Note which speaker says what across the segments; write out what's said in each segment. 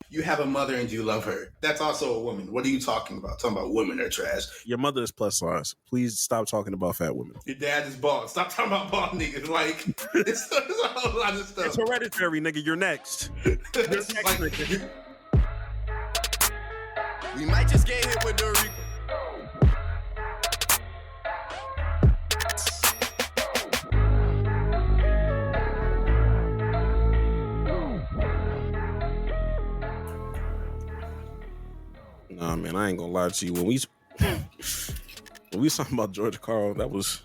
Speaker 1: You have a mother and you love her. That's also a woman. What are you talking about? Talking about women are trash.
Speaker 2: Your mother is plus size. Please stop talking about fat women.
Speaker 1: Your dad is bald. Stop talking about bald niggas. Like, it's a whole lot of stuff.
Speaker 2: It's hereditary, nigga. You're next.
Speaker 1: It's like, nigga.
Speaker 3: We might just get hit with the
Speaker 2: Nah, man, I ain't gonna lie to you. When we talking about George Karl, that was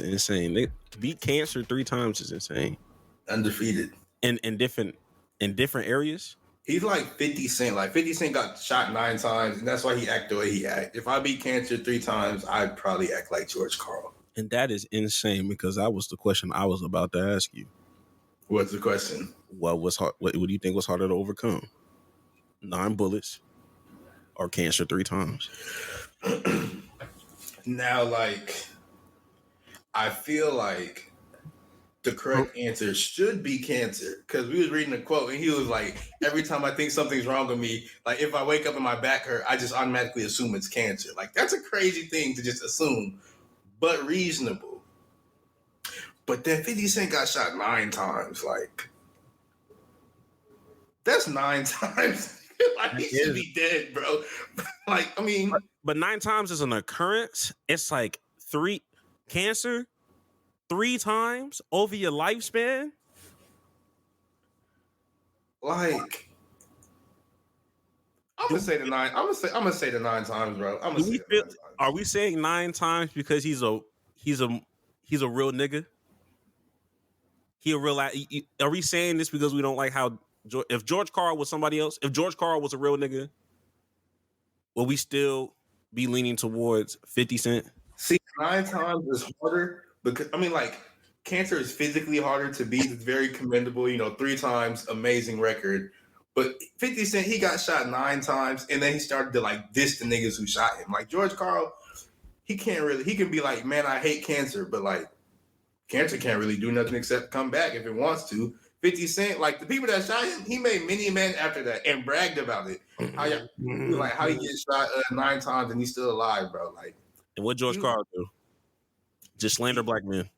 Speaker 2: insane. They beat cancer 3 times is insane.
Speaker 1: Undefeated.
Speaker 2: In different areas.
Speaker 1: He's like 50 Cent. Like 50 Cent got shot 9 times, and that's why he act the way he act. If I beat cancer 3 times, I'd probably act like George Karl.
Speaker 2: And that is insane because that was the question I was about to ask you.
Speaker 1: What's the question?
Speaker 2: What was hard? What do you think was harder to overcome? 9 bullets or cancer 3 times?
Speaker 1: Now, like, I feel like the correct answer should be cancer, because we was reading a quote and he was like, every time I think something's wrong with me, like if I wake up and my back hurt, I just automatically assume it's cancer. Like, that's a crazy thing to just assume, but reasonable. But then 50 Cent got shot 9 times. Like, that's 9 times. Like, he should be dead, bro. Like, I mean,
Speaker 2: but 9 times is an occurrence. It's like 3 cancer 3 times over your lifespan.
Speaker 1: Like, I'm gonna say the 9. I'm gonna say the 9 times, bro. I'm gonna say the 9 times.
Speaker 2: Are we saying 9 times because he's a real nigga? He a real. Are we saying this because we don't like how if George Karl was somebody else? If George Karl was a real nigga, will we still be leaning towards 50 Cent?
Speaker 1: See, 9 times is harder because, I mean, like, cancer is physically harder to beat. It's very commendable. 3 times, amazing record. But 50 Cent, he got shot 9 times, and then he started to, like, diss the niggas who shot him. Like, George Karl, he can be like, man, I hate cancer, but, like, cancer can't really do nothing except come back if it wants to. 50 Cent, like, the people that shot him, he made many men after that and bragged about it. How he gets shot 9 times and he's still alive, bro. Like,
Speaker 2: and what George Karl do? Just slander black men.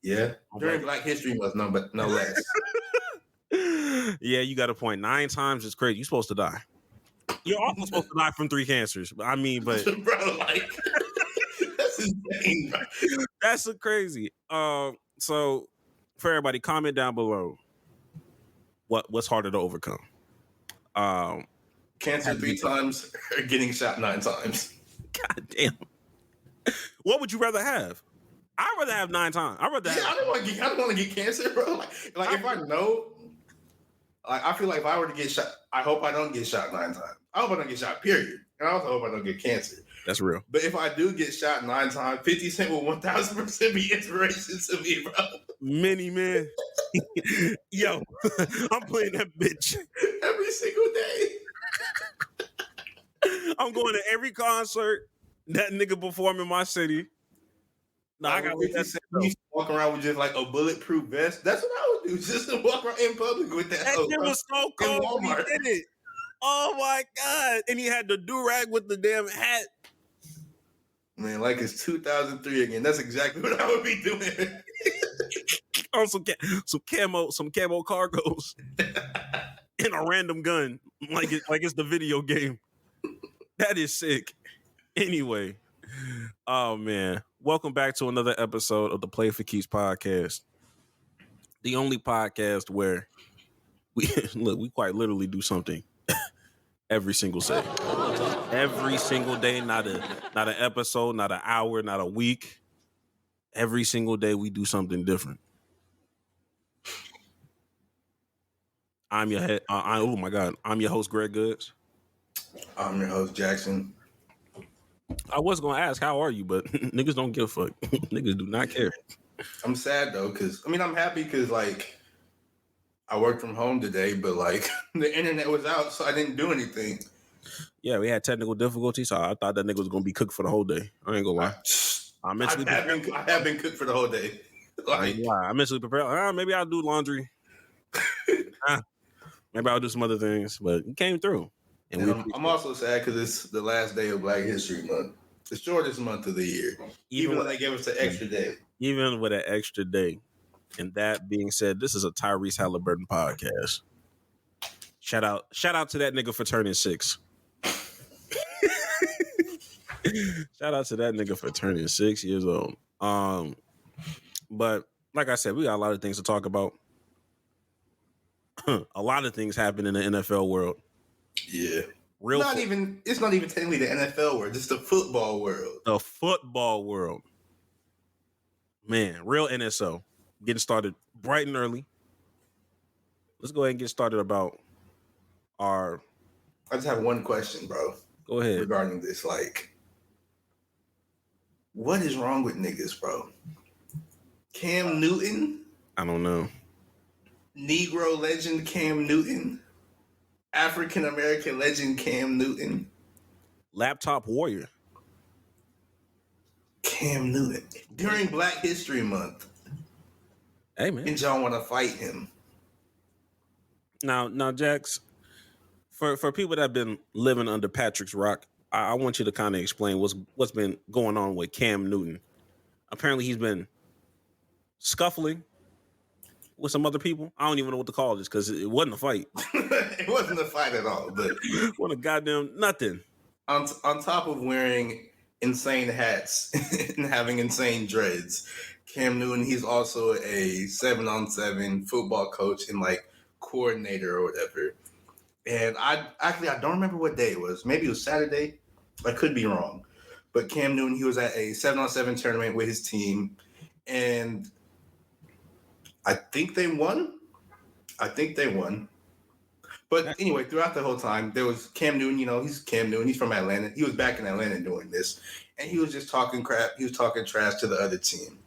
Speaker 1: Yeah, during Black History Month, no less.
Speaker 2: Yeah, you got a point. 9 times is crazy. You're supposed to die. You're also supposed to die from 3 cancers. I mean, but
Speaker 1: bro, like, that's insane, bro.
Speaker 2: That's crazy. So for everybody, comment down below what's harder to overcome.
Speaker 1: Cancer 3 times or getting shot 9 times.
Speaker 2: God damn. What would you rather have? I'd rather have 9 times. I don't
Speaker 1: want to get cancer, bro. Like if I know, like, I feel like if I were to get shot, I hope I don't get shot 9 times. I hope I don't get shot, period. And I also hope I don't get cancer.
Speaker 2: That's real.
Speaker 1: But if I do get shot 9 times, 50 Cent will 1,000% be inspiration to me, bro.
Speaker 2: Many man. Yo, I'm playing that bitch
Speaker 1: every single day.
Speaker 2: I'm going to every concert that nigga perform in my city.
Speaker 1: No, I got to walk around with just like a bulletproof vest. That's what I would do, just to walk around in public with that.
Speaker 2: That shit was so cold when he did it. Oh my God. And he had the do-rag with the damn hat.
Speaker 1: Man, like it's 2003 again. That's exactly what I would be doing.
Speaker 2: On some camo cargos and a random gun, like it's the video game. That is sick. Anyway, oh man, welcome back to another episode of the Play for Keeps podcast, the only podcast where we quite literally do something every single day. Every single day, not an episode, not an hour, not a week. Every single day we do something different. I'm your head. Oh my God, I'm your host, Greg Goods.
Speaker 1: I'm your host, Jackson.
Speaker 2: I was gonna ask, how are you? But niggas don't give a fuck. Niggas do not care.
Speaker 1: I'm sad though, because I'm happy because like I worked from home today, but like the internet was out, so I didn't do anything.
Speaker 2: Yeah, we had technical difficulties, so I thought that nigga was gonna be cooked for the whole day. I ain't gonna lie.
Speaker 1: I have been cooked for the whole day. Like,
Speaker 2: I mentally prepared. Maybe I'll do laundry. Maybe I'll do some other things, but he came through. And
Speaker 1: I'm also sad because it's the last day of Black History Month, the shortest month of the year. Even though they gave us an extra day.
Speaker 2: Even with an extra day. And that being said, this is a Tyrese Halliburton podcast. Shout out to that nigga for turning 6. Shout out to that nigga for turning 6 years old. But like I said, we got a lot of things to talk about. A lot of things happen in the NFL world.
Speaker 1: Yeah. It's not even technically the NFL world, it's the football world.
Speaker 2: The football world. Man, real NSO. Getting started bright and early. Let's go ahead and get started about our...
Speaker 1: I just have one question, bro.
Speaker 2: Go ahead.
Speaker 1: Regarding this, like, what is wrong with niggas, bro? Cam Newton?
Speaker 2: I don't know.
Speaker 1: Negro legend Cam Newton? African American legend Cam Newton?
Speaker 2: Laptop warrior
Speaker 1: Cam Newton. During Black History Month.
Speaker 2: Hey, man.
Speaker 1: And y'all want to fight him.
Speaker 2: Now, Jax, for people that have been living under Patrick's rock, I want you to kind of explain what's been going on with Cam Newton. Apparently, he's been scuffling with some other people. I don't even know what to call this because it wasn't a fight.
Speaker 1: It wasn't a fight at all. But
Speaker 2: what a goddamn nothing.
Speaker 1: On top of wearing insane hats and having insane dreads, Cam Newton, he's also a 7-on-7 football coach and like coordinator or whatever. And I don't remember what day it was. Maybe it was Saturday. I could be wrong. But Cam Newton, he was at a 7-on-7 tournament with his team. And I think they won. But anyway, throughout the whole time, there was Cam Newton. You know, he's Cam Newton. He's from Atlanta. He was back in Atlanta doing this. And he was just talking crap. He was talking trash to the other team.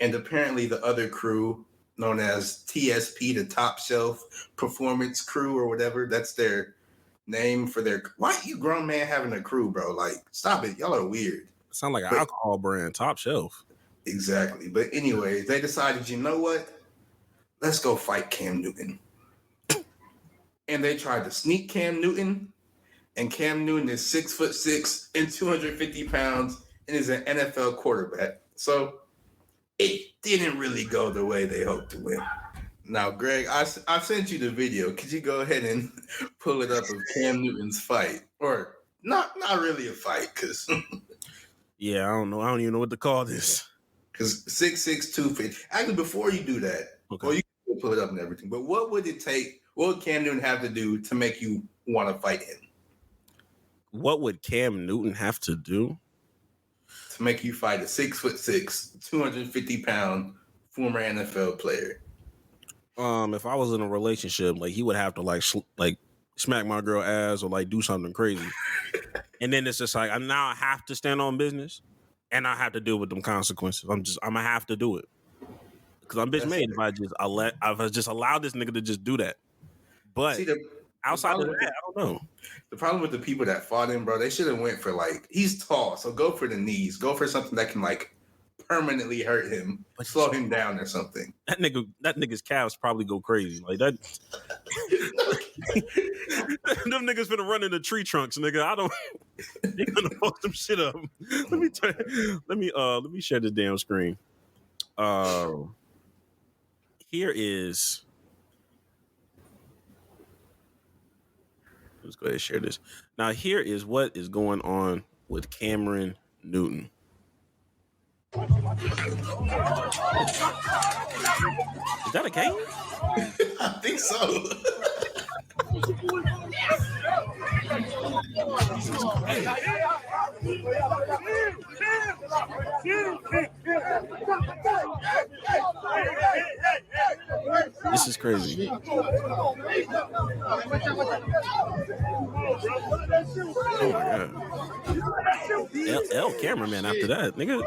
Speaker 1: And apparently the other crew, known as TSP, the Top Shelf Performance Crew or whatever, that's their name for their... Why are you grown man having a crew, bro? Like, stop it. Y'all are weird.
Speaker 2: Sound like an alcohol brand, Top Shelf.
Speaker 1: Exactly. But anyways, they decided, you know what? Let's go fight Cam Newton. And they tried to sneak Cam Newton. And Cam Newton is 6'6" and 250 pounds and is an NFL quarterback. So it didn't really go the way they hoped to win. Now, Greg, I sent you the video. Could you go ahead and pull it up of Cam Newton's fight? Or not really a fight, because...
Speaker 2: Yeah, I don't know. I don't even know what to call this.
Speaker 1: Because 6'6", 250. Actually, before you do that, well, you can pull it up and everything, but what would it take, what would Cam Newton have to do to make you want to fight him?
Speaker 2: What would Cam Newton have to do?
Speaker 1: To make you fight a 6'6", 250-pound former NFL player.
Speaker 2: If I was in a relationship, like he would have to like smack my girl ass or like do something crazy. And then it's just like I have to stand on business and I have to deal with them consequences. I'm gonna have to do it. Because I'm bitch made if I just allowed this nigga to just do that. But outside of that, I don't know.
Speaker 1: The problem with the people that fought him, bro, they should have went for like, he's tall, so go for the knees. Go for something that can like permanently hurt him, slow him down or something.
Speaker 2: That nigga's calves probably go crazy. Like that. Them niggas finna run into tree trunks, nigga. They gonna fuck some shit up. Let me share this damn screen. Here is. Let's go ahead and share this. Now, here is what is going on with Cameron Newton. Is that a game?
Speaker 1: I think so.
Speaker 2: This is crazy. Oh my God. L cameraman after that, nigga.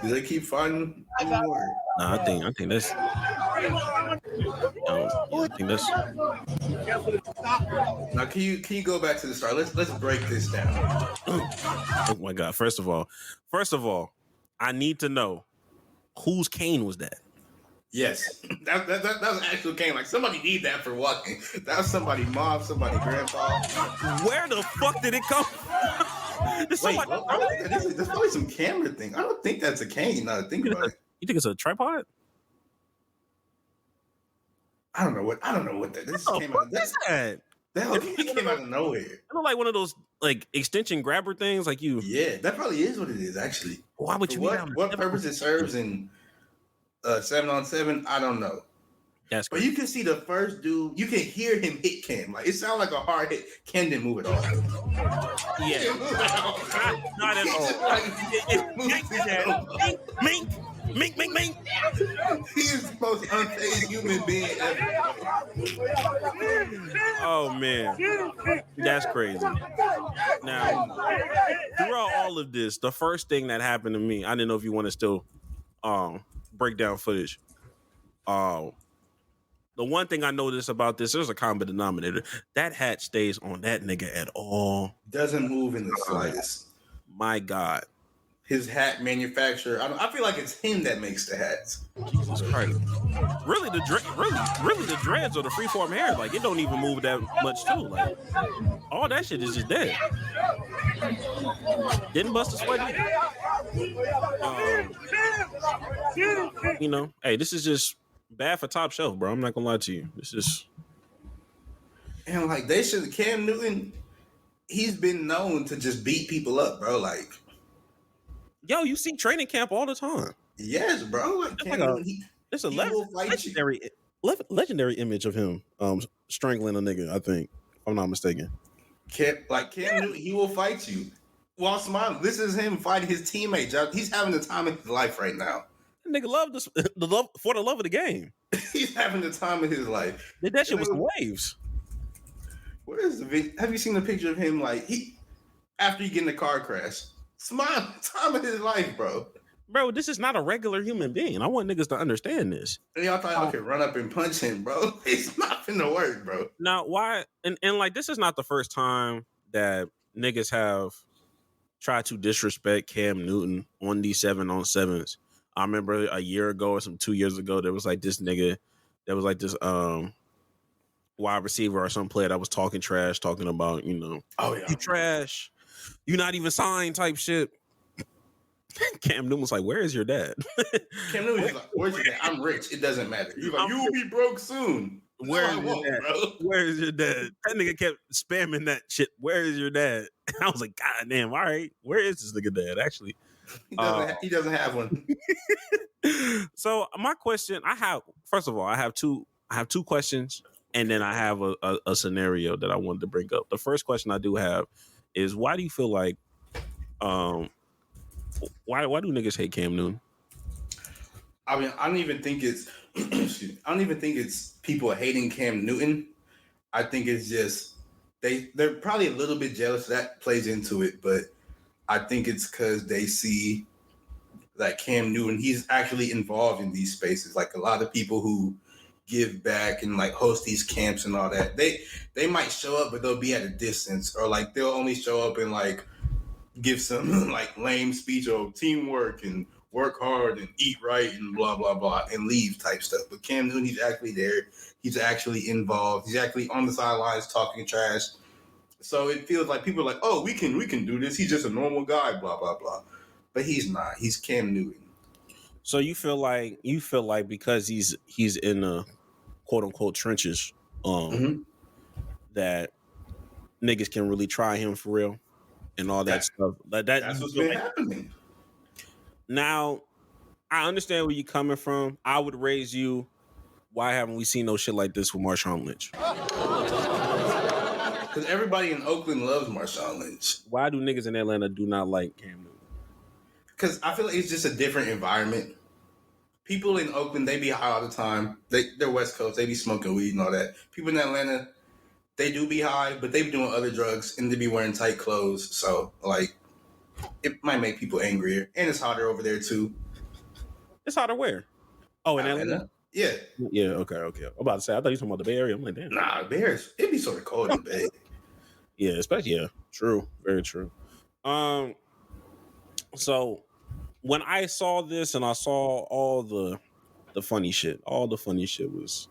Speaker 1: Do they keep finding more?
Speaker 2: Nah, I think that's.
Speaker 1: Now, can you go back to the start? Let's break this down.
Speaker 2: Oh my God! First of all, I need to know whose cane was that?
Speaker 1: Yes, that was actual cane. Like somebody need that for walking. That was somebody mom, somebody grandpa.
Speaker 2: Where the fuck did it come from? Did
Speaker 1: Wait,
Speaker 2: somebody
Speaker 1: well, I don't think that is. That's probably some camera thing. I don't think that's a cane. Now to think about it,
Speaker 2: You think it's a tripod?
Speaker 1: I don't know what that. This
Speaker 2: What the
Speaker 1: came
Speaker 2: fuck
Speaker 1: out.
Speaker 2: is that?
Speaker 1: That came out of nowhere.
Speaker 2: I look like one of those like extension grabber things. Like you,
Speaker 1: Yeah, that probably is what it is. Actually,
Speaker 2: why would
Speaker 1: for
Speaker 2: you be down?
Speaker 1: what purpose it serves in 7-on-7, I don't know.
Speaker 2: That's
Speaker 1: But
Speaker 2: crazy.
Speaker 1: you can see the first dude. You can hear him hit Cam. Like it sounded like a hard hit. Cam didn't move at all.
Speaker 2: Yeah, not at all. Mink, mink, mink, mink.
Speaker 1: He is the most unfazed human being ever.
Speaker 2: Oh man, that's crazy. Now, throughout all of this, the first thing that happened to me, I didn't know if you want to still break down footage. The one thing I noticed about this, there's a common denominator. That hat stays on that nigga at all.
Speaker 1: Doesn't move in the slightest.
Speaker 2: My God.
Speaker 1: His hat manufacturer. I feel like it's him that makes the hats.
Speaker 2: Jesus Christ. Really, the dreads or the freeform hair, like it don't even move that much too. Like all that shit is just dead. Didn't bust a sweat either. You know, hey, this is just bad for Top Shelf, bro. I'm not gonna lie to you. This is
Speaker 1: And like they should. Cam Newton, he's been known to just beat people up, bro. Like,
Speaker 2: yo, you see training camp all the time.
Speaker 1: yes, bro. Like Cam Newton,
Speaker 2: It's a
Speaker 1: he will fight you.
Speaker 2: legendary image of him strangling a nigga, I think, if I'm not mistaken.
Speaker 1: Cam Newton, he will fight you while smiling. This is him fighting his teammates. He's having the time of his life right now.
Speaker 2: That nigga loved the love for the love of the game.
Speaker 1: He's having the time of his life.
Speaker 2: Did that shit with some waves.
Speaker 1: Where is the video? Have you seen the picture of him like after he get in the car crash? Smile, time of his life, bro.
Speaker 2: Bro, this is not a regular human being. I want niggas to understand this.
Speaker 1: And y'all thought y'all could run up and punch him, bro. It's not finna work, bro.
Speaker 2: Now, why? And like, this is not the first time that niggas have tried to disrespect Cam Newton on these 7-on-7s. I remember a year ago or 2 years ago, there was like this nigga, there was like this wide receiver or some player that was talking trash, talking about, you know,
Speaker 1: Oh yeah,
Speaker 2: you trash, you not even signed type shit. Cam Newton was like, "Where is your dad?"
Speaker 1: Cam Newton was like, "Where's your dad? I'm rich. It doesn't matter." He's like, "You will be broke soon."
Speaker 2: Where is
Speaker 1: I
Speaker 2: your
Speaker 1: won't,
Speaker 2: dad?
Speaker 1: bro.
Speaker 2: Where is your dad? That nigga kept spamming that shit. Where is your dad? I was like, God damn, all right. Where is this nigga dad? Actually.
Speaker 1: He doesn't have one.
Speaker 2: So my question, first of all, I have two questions, and then I have a scenario that I wanted to bring up. The first question I do have is, why do you feel like why do niggas hate Cam Newton?
Speaker 1: I mean, I don't even think it's excuse me, I don't even think it's people hating Cam Newton. I think it's just they're probably a little bit jealous. That plays into it, but I think it's because they see that Cam Newton, he's actually involved in these spaces. Like a lot of people who give back and like host these camps and all that, they might show up, but they'll be at a distance, or like they'll only show up and like give some like lame speech of teamwork and work hard and eat right and blah blah blah and leave type stuff. But Cam Newton, he's actually there. He's actually involved. He's actually on the sidelines talking trash. So it feels like people are like, oh, we can do this. He's just a normal guy, blah blah blah. But he's not. He's Cam Newton.
Speaker 2: So you feel like because he's in the quote unquote trenches, that niggas can really try him for real and all that stuff.
Speaker 1: That's what's been happening.
Speaker 2: Now, I understand where you're coming from. I would raise you, why haven't we seen no shit like this with Marshawn Lynch?
Speaker 1: Because everybody in Oakland loves Marshawn Lynch.
Speaker 2: Why do niggas in Atlanta do not like Cam Newton?
Speaker 1: Because I feel like it's just a different environment. People in Oakland, they be high all the time. They're West Coast. They be smoking weed and all that. People in Atlanta, they do be high, but they be doing other drugs and they be wearing tight clothes. So, like, it might make people angrier. And it's hotter over there, too.
Speaker 2: It's hotter where? Oh, in Atlanta?
Speaker 1: Yeah.
Speaker 2: Yeah, okay. I'm about to say, I thought you were talking about the Bay Area. I'm like, damn.
Speaker 1: Nah, Bears, it'd be sort of cold in the Bay.
Speaker 2: Yeah, especially, yeah. True. Very true. So when I saw this and I saw all the the funny shit. All the funny shit was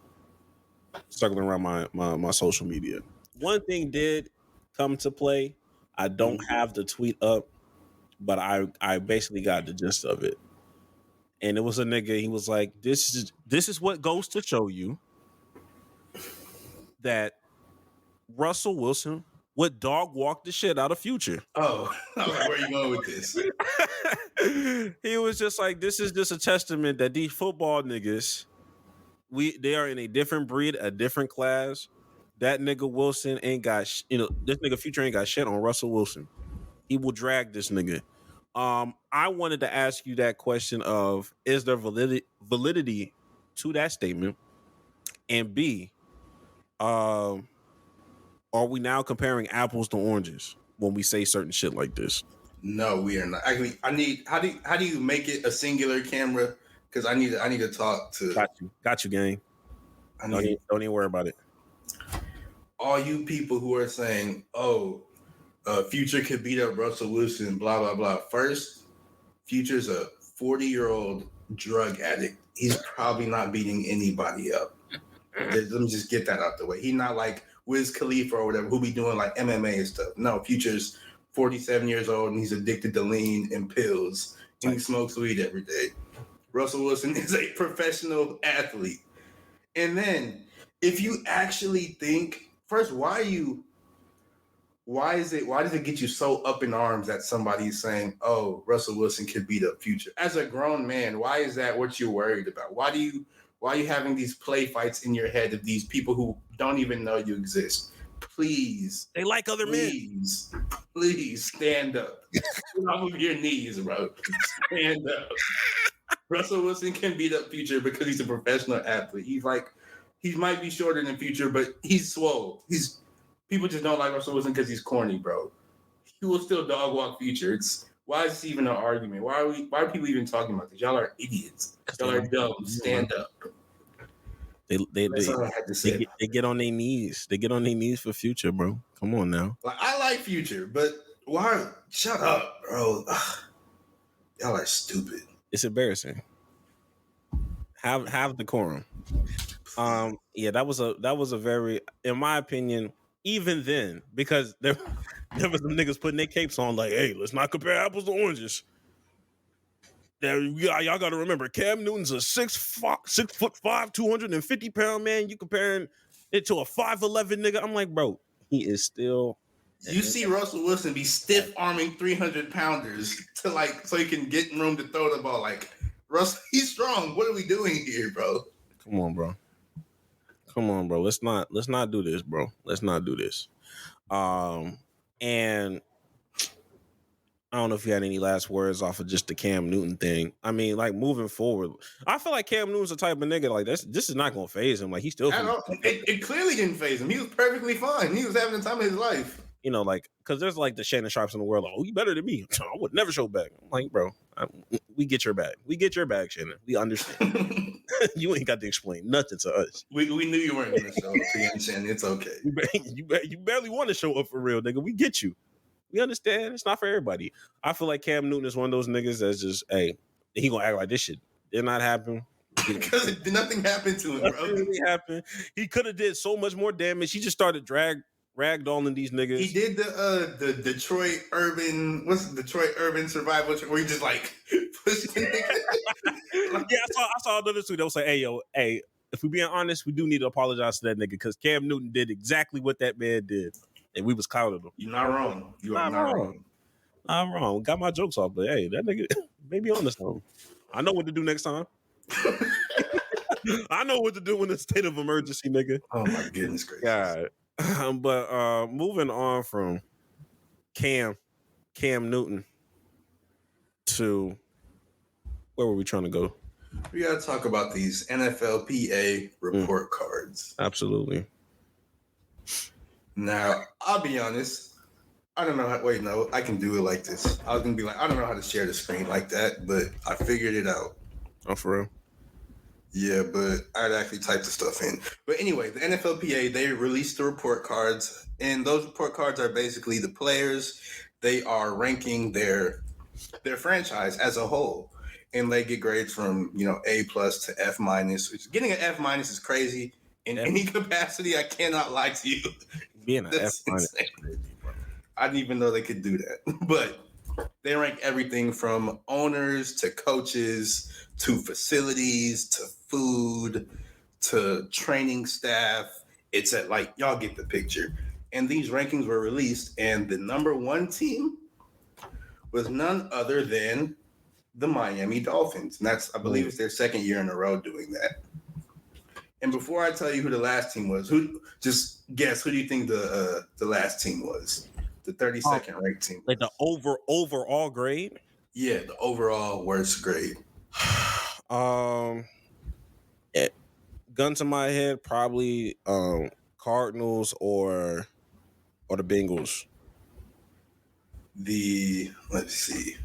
Speaker 2: circling around my social media. One thing did come to play. I don't have the tweet up, but I basically got the gist of it. And it was a nigga. He was like, "This is what goes to show you that Russell Wilson would dog walk the shit out of Future."
Speaker 1: Oh, I was like, where are you going with this?
Speaker 2: He was just like, "This is just a testament that these football niggas, they are in a different breed, a different class. That nigga Wilson ain't got, this nigga Future ain't got shit on Russell Wilson. He will drag this nigga." I wanted to ask you that question of, is there validity to that statement? And B, are we now comparing apples to oranges when we say certain shit like this?
Speaker 1: No, we are not. Actually, I need. How do you make it a singular camera? Because I need to talk to.
Speaker 2: Got you, gang. Don't even worry about it.
Speaker 1: All you people who are saying, "Oh, Future could beat up Russell Wilson," blah blah blah. First, Future's a 40-year-old drug addict. He's probably not beating anybody up. Let me just get that out the way. He's not like Wiz Khalifa or whatever, who be doing like MMA and stuff. No, Future's 47 years old and he's addicted to lean and pills. And he smokes weed every day. Russell Wilson is a professional athlete. And then, if you actually think, first, why does it get you so up in arms that somebody's saying, "Oh, Russell Wilson could beat up Future"? As a grown man, why is that what you're worried about? Why are you having these play fights in your head of these people who don't even know you exist? Please.
Speaker 2: They like other men.
Speaker 1: Please stand up. Get off of your knees, bro. Stand up. Russell Wilson can beat up Future because he's a professional athlete. He might be shorter than Future, but he's swole. People just don't like Russell Wilson because he's corny, bro. He will still dog walk Future. Why is this even an argument? Why are people even talking about this? Y'all are idiots. Y'all are dumb. Stand up. That's all I had to say.
Speaker 2: They get on their knees. They get on their knees for Future, bro. Come on now.
Speaker 1: Like, I like Future, but why? Shut up, bro. Y'all are stupid.
Speaker 2: It's embarrassing. Have decorum. Yeah, that was a very, in my opinion, even then, because there was some niggas putting their capes on like, "Hey, let's not compare apples to oranges." Y'all got to remember, Cam Newton's a 6'5", 250-pound man. You comparing it to a 5'11" nigga? I'm like, bro, he is still.
Speaker 1: You see Russell Wilson be stiff arming 300-pounders so he can get room to throw the ball. Like, Russell, he's strong. What are we doing here, bro?
Speaker 2: Come on, bro. Let's not do this, bro. Let's not do this. And I don't know if you had any last words off of just the Cam Newton thing. I mean, like, moving forward, I feel like Cam Newton's the type of nigga like this is not gonna phase him. Like, he still
Speaker 1: it clearly didn't phase him. He was perfectly fine. He was having the time of his life.
Speaker 2: Like, because there's like the Shannon Sharps in the world. Like, "Oh, you better than me. I would never show back." I'm like, bro, we get your bag. We get your bag, Shannon. We understand. You ain't got to explain nothing to us.
Speaker 1: We knew you weren't going to show up for you, Shannon. It's okay.
Speaker 2: You barely want to show up for real, nigga. We get you. We understand. It's not for everybody. I feel like Cam Newton is one of those niggas that's just, hey, he gonna act like this shit did not happen.
Speaker 1: Because nothing happened to him, bro.
Speaker 2: Nothing really happened. He could have did so much more damage. He just started ragdolling these niggas.
Speaker 1: He did the Detroit urban survival where he just like pushed the nigga.
Speaker 2: Yeah, I saw another tweet that was like, hey, if we being honest, we do need to apologize to that nigga because Cam Newton did exactly what that man did. And we was clowning him.
Speaker 1: You're not wrong. You are not wrong.
Speaker 2: I'm wrong. Got my jokes off, but hey, that nigga maybe on this one. I know what to do next time. I know what to do in a state of emergency, nigga.
Speaker 1: Oh my goodness gracious.
Speaker 2: God. But moving on from Cam Newton to where were we trying to go?
Speaker 1: We gotta talk about these NFLPA report cards.
Speaker 2: Absolutely.
Speaker 1: Now, I'll be honest. I don't know how. Wait, no, I can do it like this. I was gonna be like, I don't know how to share the screen like that, but I figured it out.
Speaker 2: Oh, for real?
Speaker 1: Yeah, but I'd actually type the stuff in. But anyway, the NFLPA, they released the report cards, and those report cards are basically the players. They are ranking their franchise as a whole. and they get grades from A plus to F minus. Getting an F minus is crazy in any capacity. I cannot lie to you.
Speaker 2: Being an F
Speaker 1: That's
Speaker 2: minus
Speaker 1: insane.
Speaker 2: is crazy, bro.
Speaker 1: I didn't even know they could do that. But they rank everything from owners to coaches to facilities to food to training staff. It's at like y'all get the picture. And these rankings were released, and the number one team was none other than the Miami Dolphins. And that's, I believe, it's their second year in a row doing that. And before I tell you who the last team was, who just guess who do you think the last team was? The 32nd ranked team.
Speaker 2: Like the overall grade?
Speaker 1: Yeah, the overall worst grade.
Speaker 2: Gun to my head, probably Cardinals or the Bengals.
Speaker 1: Let's see.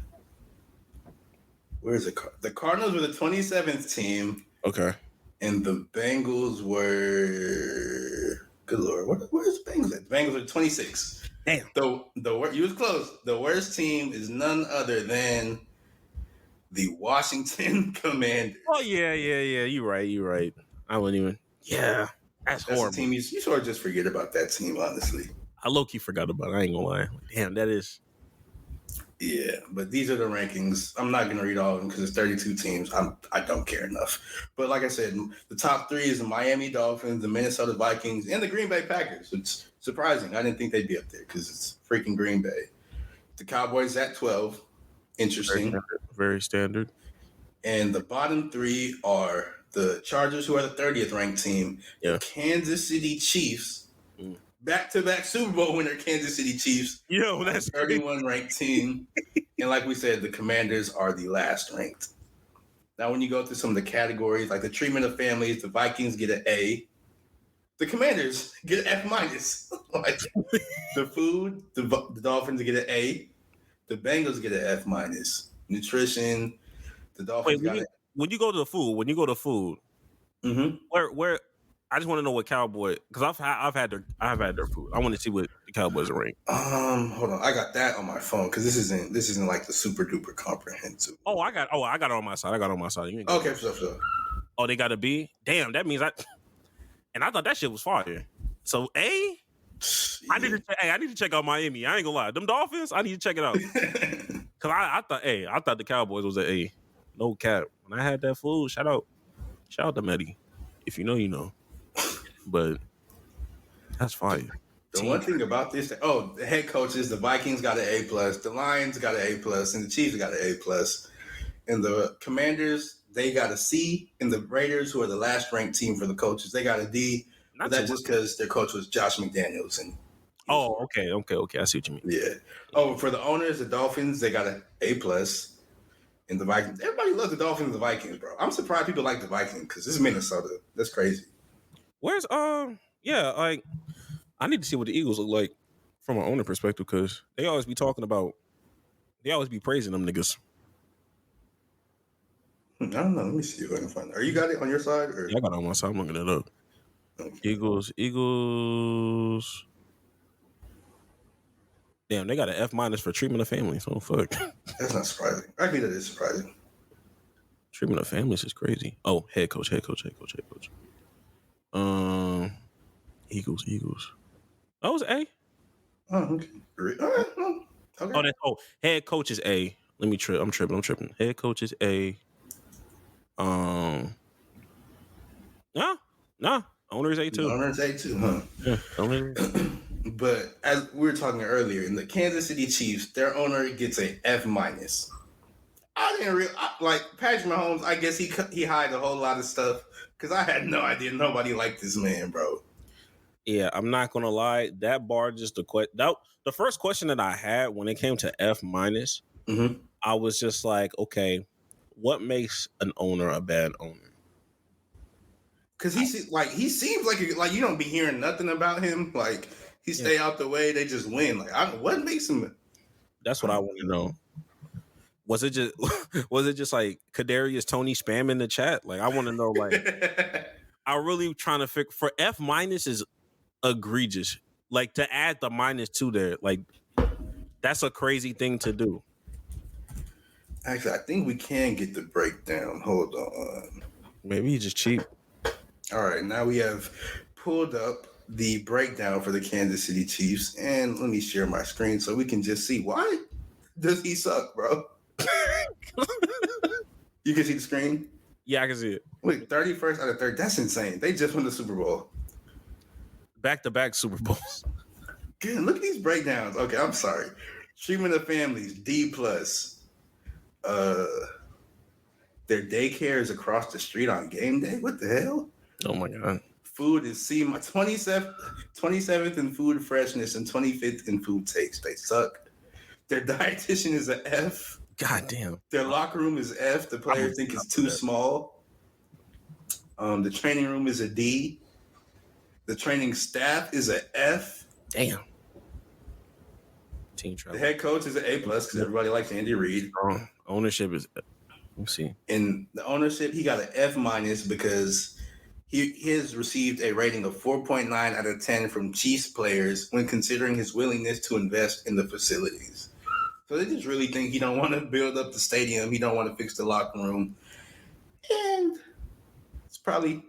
Speaker 1: Where's the Cardinals were the 27th team.
Speaker 2: Okay.
Speaker 1: And the Bengals were, good Lord, where's the Bengals at? The Bengals were 26.
Speaker 2: Damn.
Speaker 1: You was close. The worst team is none other than the Washington Commanders.
Speaker 2: Oh yeah. You're right. I wouldn't even. Yeah, that's horrible.
Speaker 1: The team you sort of just forget about that team, honestly.
Speaker 2: I low-key forgot about it. I ain't gonna lie. Damn, that is.
Speaker 1: Yeah, but these are the rankings. I'm not going to read all of them because it's 32 teams. I don't care enough. But like I said, the top three is the Miami Dolphins, the Minnesota Vikings, and the Green Bay Packers. It's surprising. I didn't think they'd be up there because it's freaking Green Bay. The Cowboys at 12. Interesting.
Speaker 2: Very standard.
Speaker 1: And the bottom three are the Chargers, who are the 30th ranked team,
Speaker 2: yeah.
Speaker 1: Kansas City Chiefs, back-to-back Super Bowl winner Kansas City Chiefs.
Speaker 2: Yo, that's
Speaker 1: 31 ranked team. And like we said, the Commanders are the last ranked. Now, when you go through some of the categories, like the treatment of families, the Vikings get an A. The Commanders get an F minus. Like the food, the Dolphins get an A. The Bengals get an F minus. Nutrition, the Dolphins got it.
Speaker 2: When you go to food,
Speaker 1: mm-hmm.
Speaker 2: where I just want to know what Cowboy, because I've had their food. I want to see what the Cowboys are ranked.
Speaker 1: Hold on, I got that on my phone because this isn't like the super duper comprehensive.
Speaker 2: I got it on my side.
Speaker 1: Okay, so.
Speaker 2: Oh, they got a B. Damn, that means I thought that shit was fire. So A, yeah. I need to check out Miami. I ain't gonna lie, them Dolphins, I need to check it out. Cause I thought the Cowboys was an A. No cap. When I had that food, shout out to Meddy. If you know, you know. But that's fire.
Speaker 1: The one thing about this, the head coaches, the Vikings got an A plus, the Lions got an A plus, and the Chiefs got an A plus, and the Commanders, they got a C, and the Raiders, who are the last ranked team for the coaches, they got a D. But that's just because their coach was Josh McDaniels. And
Speaker 2: okay. I see what you mean.
Speaker 1: Yeah. Oh, for the owners, the Dolphins, they got an A plus. And the Vikings, everybody loves the Dolphins and the Vikings, bro. I'm surprised people like the Vikings because this is Minnesota. That's crazy.
Speaker 2: Where's I need to see what the Eagles look like from an owner perspective because they always be praising them niggas.
Speaker 1: I don't know. Let me see if I can find it. Are you got it on your side? Or?
Speaker 2: Yeah, I got it on my side. I'm looking it up. Okay. Eagles. Damn, they got an F minus for treatment of families. Oh fuck.
Speaker 1: That's not surprising. Actually, that is surprising.
Speaker 2: Treatment of families is crazy. Oh, head coach. Eagles. Oh, it's A.
Speaker 1: Oh, okay. Okay.
Speaker 2: Head coach is A. Let me trip. I'm tripping. Head coach is A. Nah. Owner is A too.
Speaker 1: Owner is A too, huh?
Speaker 2: Yeah. Owner.
Speaker 1: But as we were talking earlier, in the Kansas City Chiefs, their owner gets a F minus. I didn't like Patrick Mahomes. I guess he hid a whole lot of stuff because I had no idea nobody liked this man, bro.
Speaker 2: Yeah, I'm not gonna lie. That bar just the first question that I had when it came to F minus,
Speaker 1: mm-hmm.
Speaker 2: I was just like, okay, what makes an owner a bad owner?
Speaker 1: Because he seems like you don't be hearing nothing about him. Like he stay out the way, they just win. Like what makes him?
Speaker 2: That's what I want to know. Was it just like Kadarius Tony spamming the chat? Like I want to know. Like I really trying to figure for F minus is egregious. Like to add the minus to there, like that's a crazy thing to do.
Speaker 1: Actually, I think we can get the breakdown. Hold on.
Speaker 2: Maybe he's just cheap.
Speaker 1: All right, now we have pulled up the breakdown for the Kansas City Chiefs, and let me share my screen so we can just see why does he suck, bro. You can see the screen.
Speaker 2: Yeah, I can see it.
Speaker 1: Wait, 31st out of 30. That's insane. They just won the Super Bowl.
Speaker 2: Back-to-back Super Bowls.
Speaker 1: Good. Look at these breakdowns. Okay, I'm sorry. Treatment of families, D+. Their daycare is across the street on game day. What the hell?
Speaker 2: Oh my god.
Speaker 1: Food is C. My 27th in food freshness and 25th in food taste. They suck. Their dietitian is an F.
Speaker 2: God damn.
Speaker 1: Their locker room is F. The players think it's too small. The training room is a D. The training staff is a F.
Speaker 2: Damn. Team
Speaker 1: The
Speaker 2: travel.
Speaker 1: head coach is an A+ because everybody likes Andy Reid.
Speaker 2: Ownership is. Let's see.
Speaker 1: And the ownership, he got an F- because he has received a rating of 4.9 out of 10 from Chiefs players when considering his willingness to invest in the facilities. So they just really think he don't want to build up the stadium. He don't want to fix the locker room. And it's probably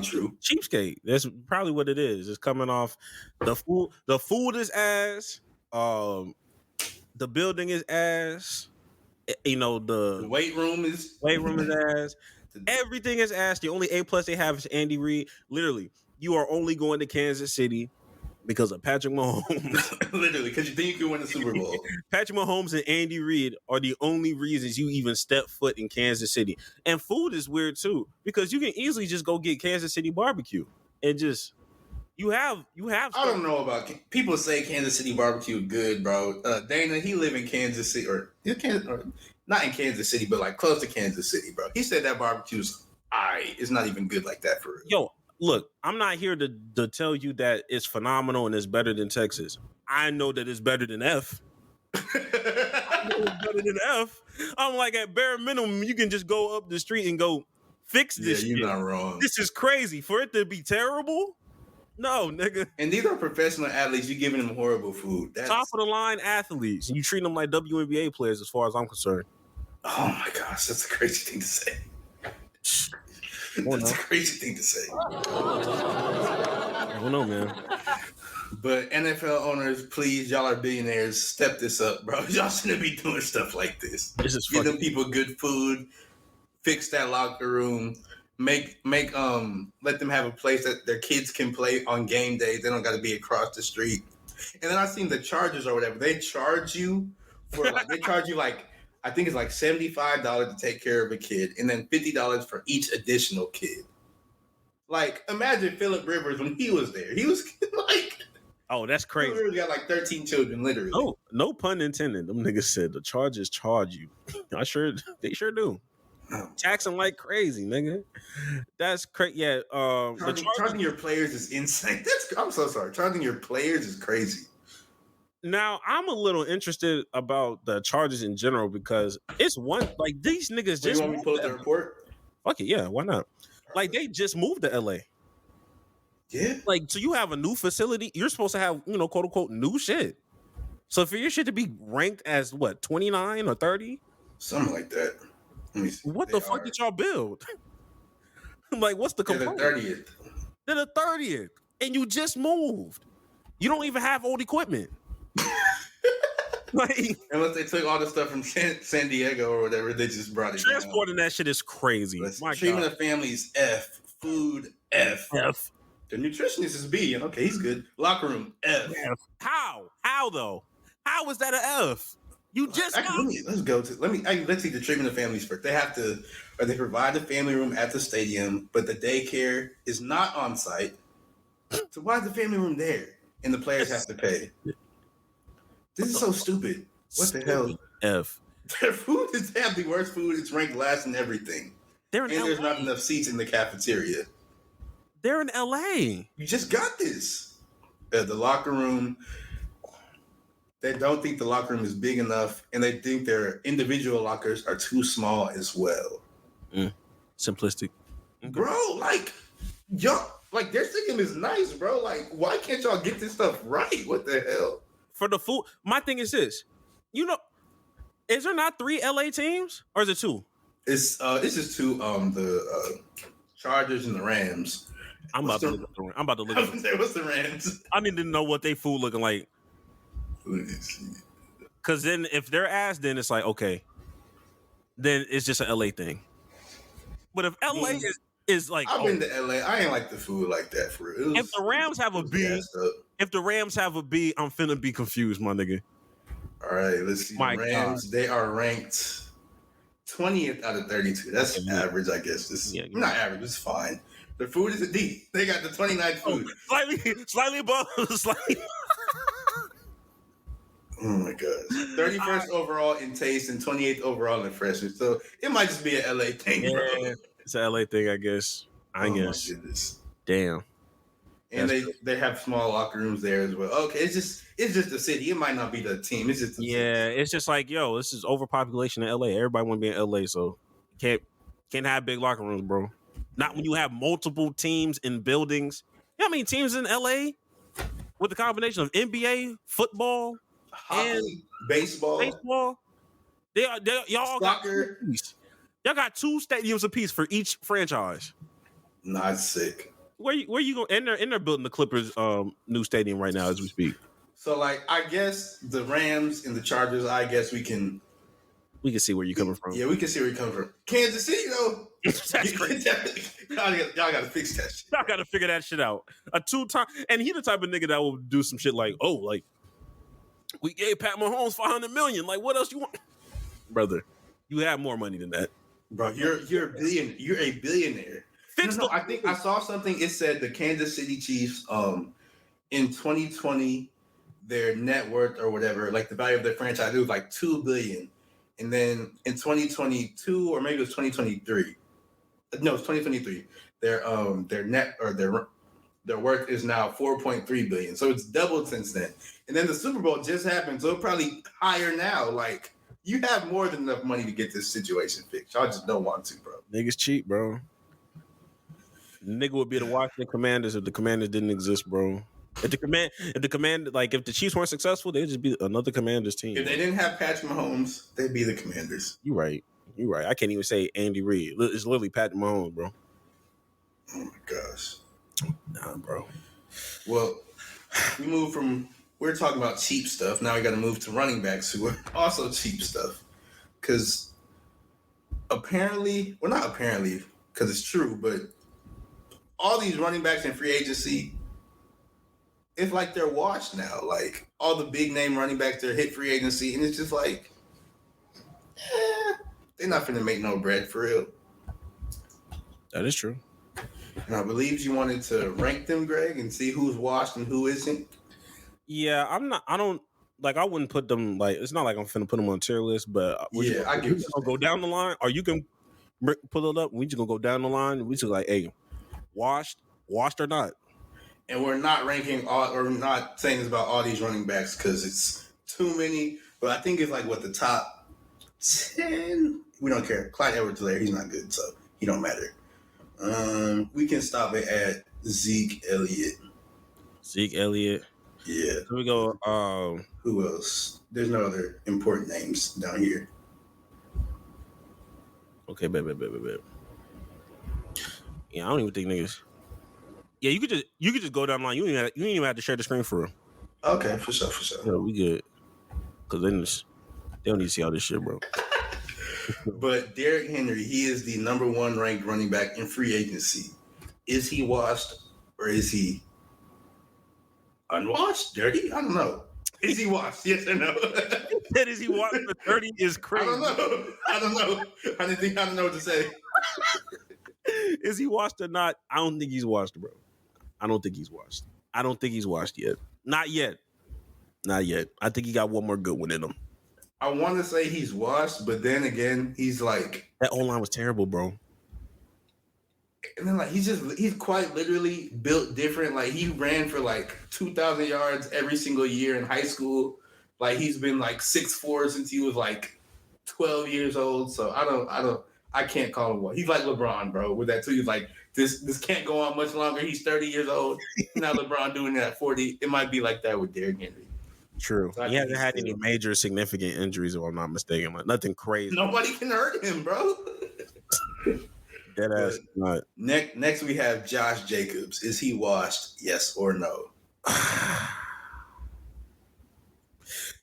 Speaker 1: true.
Speaker 2: Cheapskate. That's probably what it is. It's coming off the food. The food is ass. The building is ass. You know,
Speaker 1: The weight room is
Speaker 2: ass. Everything is ass. The only A+ they have is Andy Reid. Literally, you are only going to Kansas City because of Patrick Mahomes.
Speaker 1: literally because you think you can win the Super Bowl.
Speaker 2: Patrick Mahomes and Andy Reid are the only reasons you even step foot in Kansas City. And food is weird too because you can easily just go get Kansas City barbecue and just you have.
Speaker 1: I don't know about people say Kansas City barbecue good, bro. Dana, he live in Kansas City or not in Kansas City, but like close to Kansas City, bro. He said that barbecue's it's not even good like that for real.
Speaker 2: Yo, look, I'm not here to tell you that it's phenomenal and it's better than Texas. I know that it's better than F. I know it's better than F. I'm like, at bare minimum, you can just go up the street and go fix this
Speaker 1: Yeah, you're
Speaker 2: shit.
Speaker 1: not wrong.
Speaker 2: This is crazy. For it to be terrible? No, nigga.
Speaker 1: And these are professional athletes. You're giving them horrible food. That's,
Speaker 2: Top of the line athletes. And you treat them like WNBA players as far as I'm concerned.
Speaker 1: oh my gosh, that's a crazy thing to say. That's a crazy thing to say.
Speaker 2: I don't know, man.
Speaker 1: But NFL owners, please, y'all are billionaires. Step this up, bro. Y'all shouldn't be doing stuff like this.
Speaker 2: This is
Speaker 1: Give them
Speaker 2: fucking
Speaker 1: people good food. Fix that locker room. Make let them have a place that their kids can play on game days. They don't got to be across the street. And then I seen the Chargers or whatever. They charge you for like I think it's like $75 to take care of a kid, and then $50 for each additional kid. Like, imagine Phillip Rivers when he was there. He was like,
Speaker 2: oh, that's crazy.
Speaker 1: Phillip Rivers got like 13 children, literally.
Speaker 2: Oh, no pun intended. Them niggas said the Chargers charge you. They sure do. Taxing like crazy, nigga. That's crazy. Yeah.
Speaker 1: Charging your players is insane. I'm so sorry. Charging your players is crazy.
Speaker 2: Now, I'm a little interested about the Chargers in general because it's one like these niggas just.
Speaker 1: You want me to pull up the report?
Speaker 2: Fuck it, yeah. Why not? Like they just moved to LA.
Speaker 1: Yeah.
Speaker 2: Like, so you have a new facility. You're supposed to have, quote unquote, new shit. So for your shit to be ranked as what, 29 or 30?
Speaker 1: Something like that.
Speaker 2: What the fuck did y'all build? Like, what's the complaint?
Speaker 1: They're the 30th.
Speaker 2: They're the 30th. And you just moved. You don't even have old equipment. Like,
Speaker 1: unless they took all the stuff from San Diego or whatever, they just brought it
Speaker 2: transporting down. That shit is crazy. My
Speaker 1: treatment
Speaker 2: God.
Speaker 1: of families, F. Food, F.
Speaker 2: F.
Speaker 1: The nutritionist is B. Okay, he's good. Locker room, F.
Speaker 2: F. How though? How is that an F? You just
Speaker 1: let's see the treatment of families first. They provide the family room at the stadium, but the daycare is not on site. So why is the family room there? And the players have to pay. This is so stupid. What the hell?
Speaker 2: F.
Speaker 1: Their food they have the worst food. It's ranked last in everything. There's not enough seats in the cafeteria.
Speaker 2: They're in LA.
Speaker 1: You just got this. The locker room. They don't think the locker room is big enough, and they think their individual lockers are too small as well.
Speaker 2: Simplistic.
Speaker 1: Bro, their stadium is nice, bro. Like, why can't y'all get this stuff right? What the hell?
Speaker 2: For the food, my thing is this. Is there not 3 LA teams, or is it 2?
Speaker 1: It's just two the Chargers and the Rams.
Speaker 2: I'm about to look
Speaker 1: I
Speaker 2: up.
Speaker 1: was say what's the Rams?
Speaker 2: I need to know what they food looking like.
Speaker 1: Let me see.
Speaker 2: Because then if they're ass, then it's like, okay, then it's just an LA thing. But if LA is like,
Speaker 1: I've been to LA. I ain't like the food like that for real.
Speaker 2: If the Rams have a B, I'm finna be confused, my nigga.
Speaker 1: All right, let's see.
Speaker 2: My
Speaker 1: The Rams,
Speaker 2: God.
Speaker 1: they are ranked 20th out of 32. That's average, I guess. This is not average. It's fine. The food is a D. They got the 29th food.
Speaker 2: Slightly above.
Speaker 1: Oh my gosh. 31st overall in taste and 28th overall in freshness. So it might just be an LA thing, bro.
Speaker 2: It's an LA thing, I guess.
Speaker 1: My goodness.
Speaker 2: Damn.
Speaker 1: And they have small locker rooms there as well. Okay, it's just the city. It might not be the team. It's just the city.
Speaker 2: It's just like, yo, this is overpopulation in LA. Everybody want to be in LA, so can't have big locker rooms, bro. Not when you have multiple teams in buildings. You know how many teams in LA with the combination of NBA, football,
Speaker 1: hockey,
Speaker 2: and
Speaker 1: baseball.
Speaker 2: Y'all
Speaker 1: soccer.
Speaker 2: Y'all got 2 stadiums apiece for each franchise.
Speaker 1: Not sick.
Speaker 2: Where you going? And they're building the Clippers new stadium right now as we speak.
Speaker 1: So like, I guess the Rams and the Chargers. I guess we can
Speaker 2: see where you're coming from.
Speaker 1: Yeah, we can see where you're coming from. Kansas City though.
Speaker 2: That's crazy.
Speaker 1: y'all gotta fix that shit.
Speaker 2: Y'all gotta figure that shit out. A 2-time, and he the type of nigga that will do some shit like, oh, like we gave Pat Mahomes $500 million. Like, what else you want, brother? You have more money than that,
Speaker 1: bro. You're a billion. You're a billionaire. I think I saw something. It said the Kansas City Chiefs, in 2020, their net worth or whatever, like the value of their franchise, it was like $2 billion, and then in 2022 or maybe it was 2023. No, it's 2023. Their net or their worth is now 4.3 billion. So it's doubled since then. And then the Super Bowl just happened, so it's probably higher now. Like, you have more than enough money to get this situation fixed. Y'all just don't want to, bro.
Speaker 2: Niggas cheap, bro. Nigga would be the Washington Commanders if the Commanders didn't exist, bro. If the Chiefs weren't successful, they'd just be another Commanders team.
Speaker 1: If they didn't have Patrick Mahomes, they'd be the Commanders.
Speaker 2: You're right. I can't even say Andy Reid. It's literally Patrick Mahomes, bro.
Speaker 1: Oh my gosh.
Speaker 2: Nah, bro.
Speaker 1: Well, we're talking about cheap stuff. Now we got to move to running backs who are also cheap stuff. Because not apparently, because it's true, but all these running backs in free agency, it's like they're washed now. Like, all the big name running backs, they're hit free agency, and it's just like, they're not finna make no bread for real.
Speaker 2: That is true.
Speaker 1: And I believe you wanted to rank them, Greg, and see who's washed and who isn't.
Speaker 2: Yeah, I wouldn't put them, like, it's not like I'm finna put them on a tier list, but
Speaker 1: I get it.
Speaker 2: Go down the line, or you can pull it up. We just gonna go down the line. We just like, hey, washed or not.
Speaker 1: And we're not ranking we're not saying this about all these running backs because it's too many. But I think it's like the top 10. We don't care. Clyde Edwards-Helaire, he's not good, so he don't matter. We can stop it at Zeke Elliott. Yeah.
Speaker 2: Here we go.
Speaker 1: Who else? There's no other important names down here.
Speaker 2: Okay, bet. Yeah, I don't even think niggas. Yeah, you could just go down the line. You ain't even have to share the screen for real.
Speaker 1: Okay, for sure.
Speaker 2: Yeah, we good. Cause they don't need to see all this shit, bro.
Speaker 1: But Derrick Henry, he is the number 1 ranked running back in free agency. Is he washed or is he unwashed? Dirty? I don't know. Is he washed? Yes or no?
Speaker 2: That is he washed for 30 is crazy.
Speaker 1: I don't know. I don't know what to say.
Speaker 2: Is he washed or not? I don't think he's washed, bro. I don't think he's washed yet. Not yet. I think he got one more good one in him.
Speaker 1: I want to say he's washed, but then again, he's like,
Speaker 2: that O-line was terrible, bro.
Speaker 1: And then he's quite literally built different. Like, he ran for 2,000 yards every single year in high school. Like, he's been 6'4" since he was 12 years old. So I can't call him one. He's like LeBron, bro. With that too, he's like, this can't go on much longer. He's 30 years old. Now LeBron doing that at 40. It might be like that with Derrick Henry.
Speaker 2: True.
Speaker 1: So I
Speaker 2: He
Speaker 1: think
Speaker 2: hasn't
Speaker 1: he's
Speaker 2: had any
Speaker 1: still.
Speaker 2: major significant injuries, if I'm not mistaken. Like nothing crazy.
Speaker 1: Nobody can hurt him, bro.
Speaker 2: Dead
Speaker 1: But
Speaker 2: ass not.
Speaker 1: next we have Josh Jacobs. Is he washed? Yes or no?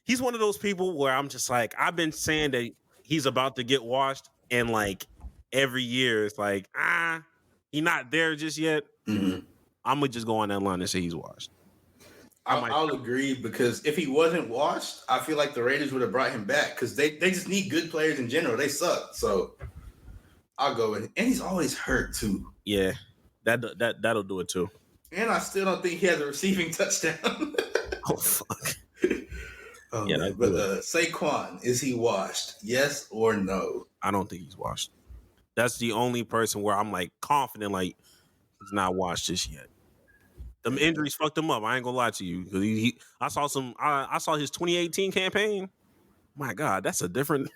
Speaker 2: He's one of those people where I'm just like, I've been saying that he's about to get washed, and like every year it's like, he's not there just yet.
Speaker 1: Mm-hmm.
Speaker 2: I'm gonna just go on that line and say he's washed. I might.
Speaker 1: I'll agree because if he wasn't washed, I feel like the Raiders would have brought him back because they just need good players in general. They suck. So I'll go in. And he's always hurt too.
Speaker 2: Yeah, that'll do it too.
Speaker 1: And I still don't think he has a receiving touchdown.
Speaker 2: Oh fuck.
Speaker 1: Oh,
Speaker 2: Yeah,
Speaker 1: man. But Saquon, is he washed? Yes or no?
Speaker 2: I don't think he's washed. That's the only person where I'm like confident, like he's not washed just yet. Them injuries fucked him up. I ain't gonna lie to you because I saw I saw his 2018 campaign. My God, that's a different.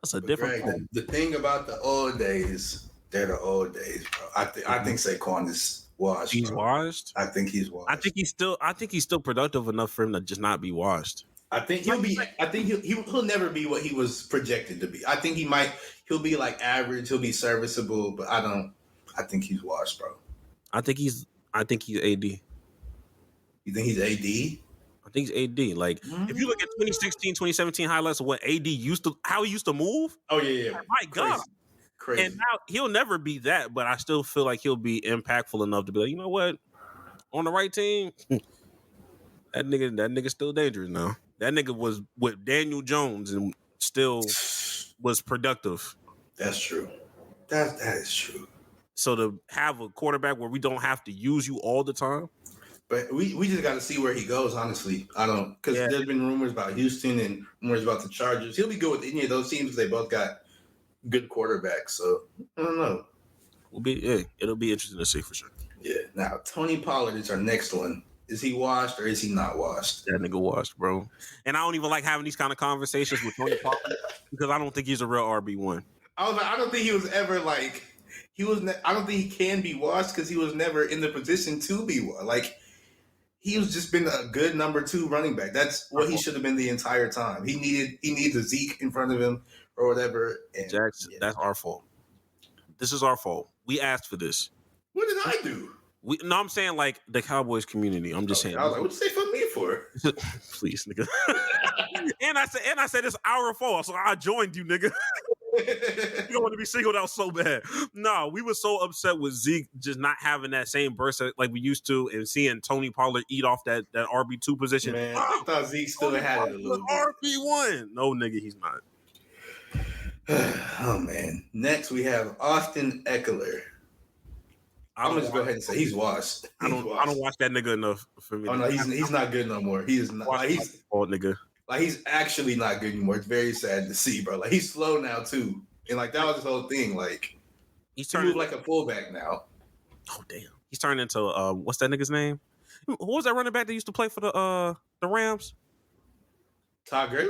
Speaker 1: Greg, the thing about the old days, they're the old days, bro. I think Saquon is washed.
Speaker 2: He's
Speaker 1: bro.
Speaker 2: washed.
Speaker 1: I think he's washed.
Speaker 2: I think he's still productive enough for him to just not be washed.
Speaker 1: I think he'll be. I think he'll never be what he was projected to be. I think he'll be like average. He'll be serviceable, but I think he's washed, bro.
Speaker 2: I think he's AD.
Speaker 1: You think he's AD?
Speaker 2: I think he's AD. Like if you look at 2016, 2017 highlights of what AD how he used to move.
Speaker 1: Oh yeah.
Speaker 2: My God.
Speaker 1: Crazy.
Speaker 2: And now he'll never be that, but I still feel like he'll be impactful enough to be like, you know what? On the right team, that nigga's still dangerous now. That nigga was with Daniel Jones and still was productive.
Speaker 1: That's true. That is true.
Speaker 2: So to have a quarterback where we don't have to use you all the time.
Speaker 1: But we just got to see where he goes, honestly. I don't, because there's been rumors about Houston and rumors about the Chargers. He'll be good with any of those teams. They both got good quarterbacks. So, I don't know.
Speaker 2: It'll be interesting to see for sure.
Speaker 1: Yeah. Now, Tony Pollard is our next one. Is he washed or is he not washed?
Speaker 2: That nigga washed, bro. And I don't even like having these kind of conversations with Tony Pollard because I don't think he's a real RB1.
Speaker 1: I was like, I don't think he was ever like, I don't think he can be washed because he was never in the position to be washed. Like, he was just been a good number 2 running back. That's what he should have been the entire time. He needed a Zeke in front of him or whatever. And,
Speaker 2: Jackson, that's our fault. This is our fault. We asked for this.
Speaker 1: What did I do?
Speaker 2: No, I'm saying like the Cowboys community. I'm just saying.
Speaker 1: I was like, what'd you say for me for?
Speaker 2: Please, nigga. and I said it's our fault, so I joined you, nigga. You don't want to be singled out so bad. No, we were so upset with Zeke just not having that same burst like we used to, and seeing Tony Pollard eat off that RB2 position.
Speaker 1: Man, I thought Zeke still had it a little bit.
Speaker 2: RB1. No, nigga, he's not.
Speaker 1: Oh man. Next we have Austin Eckler. I'm gonna just go ahead and say he's washed.
Speaker 2: I don't watch that nigga enough for me.
Speaker 1: Oh no, he's not good no more. He is not. Like, he's
Speaker 2: old nigga.
Speaker 1: Like he's actually not good anymore. It's very sad to see, bro. Like he's slow now too, and like that was his whole thing. Like
Speaker 2: he's
Speaker 1: turning like a fullback now.
Speaker 2: Oh damn, he's turned into what's that nigga's name? Who was that running back that used to play for the Rams?
Speaker 1: Todd Gurley.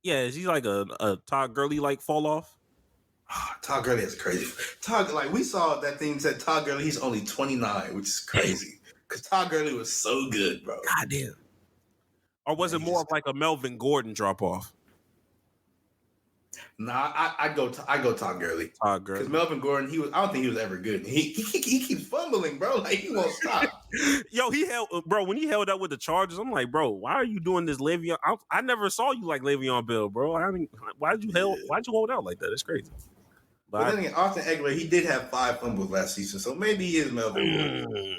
Speaker 2: Yeah, is he like a Todd Gurley like fall off?
Speaker 1: Oh, Todd Gurley is crazy. Like we saw that thing said Todd Gurley, he's only 29, which is crazy. Because Todd Gurley was so good, bro.
Speaker 2: God damn. Or was it more of like a Melvin Gordon drop off?
Speaker 1: Nah, I go Todd Gurley.
Speaker 2: Todd Gurley.
Speaker 1: Because Melvin Gordon, I don't think he was ever good. He keeps fumbling, bro. Like he won't stop.
Speaker 2: Yo, when he held up with the Chargers, I'm like, bro, why are you doing this, Le'Veon? I never saw you like Le'Veon Bell, bro. I mean, why'd you hold out like that? It's crazy.
Speaker 1: But then again, Austin Eckler, he did have 5 fumbles last season, so maybe he is Melvin Gordon.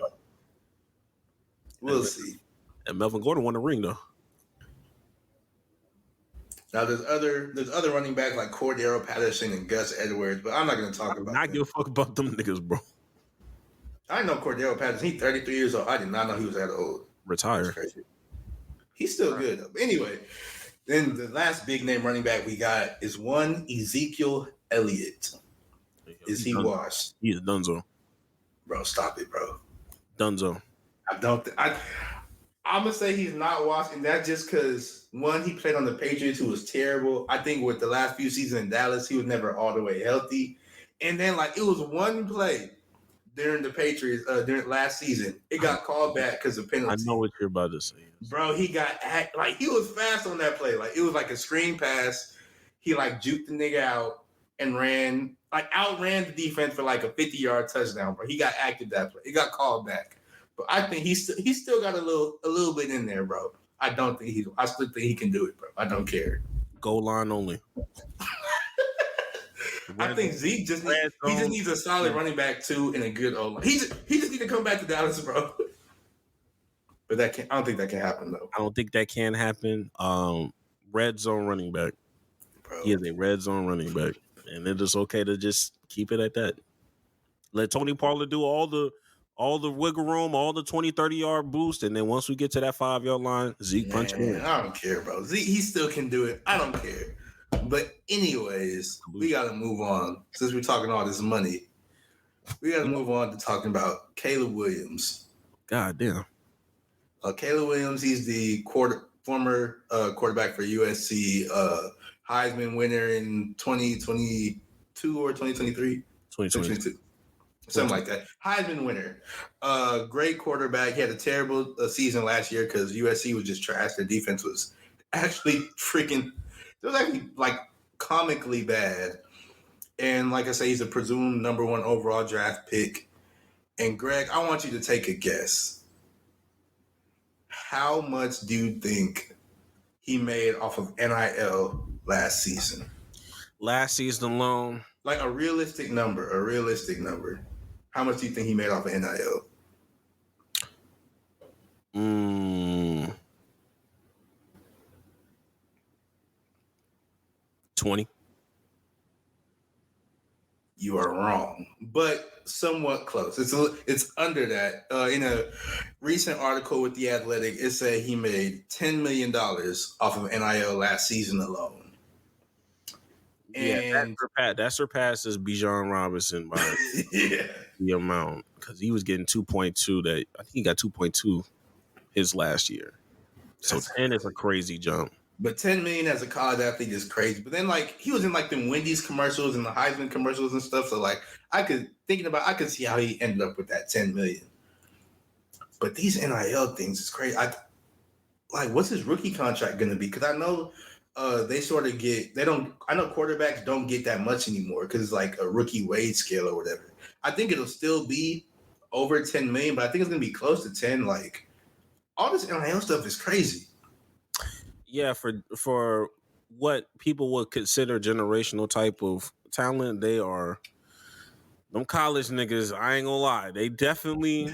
Speaker 1: We'll see.
Speaker 2: And Melvin Gordon won the ring though.
Speaker 1: Now there's other running backs like Cordero Patterson and Gus Edwards, but I'm not going to talk about.
Speaker 2: I give a fuck about them niggas, bro.
Speaker 1: I know Cordero Patterson. He's 33 years old. I did not know he was that old.
Speaker 2: Retired.
Speaker 1: He's still good though. Anyway, then the last big name running back we got is one Ezekiel Elliott. Is he washed?
Speaker 2: He's a dunzo.
Speaker 1: Bro, stop it, bro.
Speaker 2: Dunzo.
Speaker 1: I'm gonna say he's not washed, and that's just because one, he played on the Patriots, who was terrible. I think with the last few seasons in Dallas, he was never all the way healthy. And then like it was one play during the Patriots during last season, it got called back because of penalty.
Speaker 2: I know what you're about to say.
Speaker 1: Bro, he he was fast on that play. Like it was like a screen pass. He like juked the nigga out and outran the defense for like a 50-yard touchdown, bro. He got active that play. He got called back. But I think he still got a little bit in there, bro. I still think he can do it, bro. I don't care.
Speaker 2: Goal line only.
Speaker 1: I think Zeke just needs a solid running back too and a good O line. He just need to come back to Dallas, bro. But I don't think that can happen though.
Speaker 2: I don't think that can happen. Red zone running back.
Speaker 1: Bro.
Speaker 2: He is a red zone running back, and it is okay to just keep it at that. Let Tony Pollard do all the wiggle room, all the 20, 30-yard boost, and then once we get to that 5-yard line, Zeke punch in.
Speaker 1: I don't care, bro. Zeke, he still can do it. I don't care. But anyways, we got to move on. Since we're talking all this money, we got to move on to talking about Caleb Williams.
Speaker 2: God damn.
Speaker 1: Caleb Williams, he's the former quarterback for USC, Heisman winner in 2022 or 2023? 2022. Something like that. Heisman winner. Great quarterback. He had a terrible season last year because USC was just trash. Their defense was actually like comically bad. And like I say, he's a presumed number 1 overall draft pick. And Greg, I want you to take a guess. How much do you think he made off of NIL last season?
Speaker 2: Last season alone?
Speaker 1: Like a realistic number. How much do you think he made off of NIL?
Speaker 2: 20.
Speaker 1: You are wrong, but somewhat close. It's under that. In a recent article with The Athletic, it said he made $10 million off of NIL last season alone. And
Speaker 2: that surpasses Bijan Robinson by the amount, because he was getting 2.2. That I think he got 2.2 his last year. So 10 is a crazy jump.
Speaker 1: But $10 million as a college athlete is crazy. But then like he was in like the Wendy's commercials and the Heisman commercials and stuff. So like I could see how he ended up with that $10 million. But these NIL things is crazy. What's his rookie contract gonna be? Because I know I know quarterbacks don't get that much anymore because it's like a rookie wage scale or whatever. I think it'll still be over 10 million, but I think it's gonna be close to 10. Like all this NIL stuff is crazy.
Speaker 2: Yeah, for what people would consider generational type of talent, they are them college niggas. I ain't gonna lie, they definitely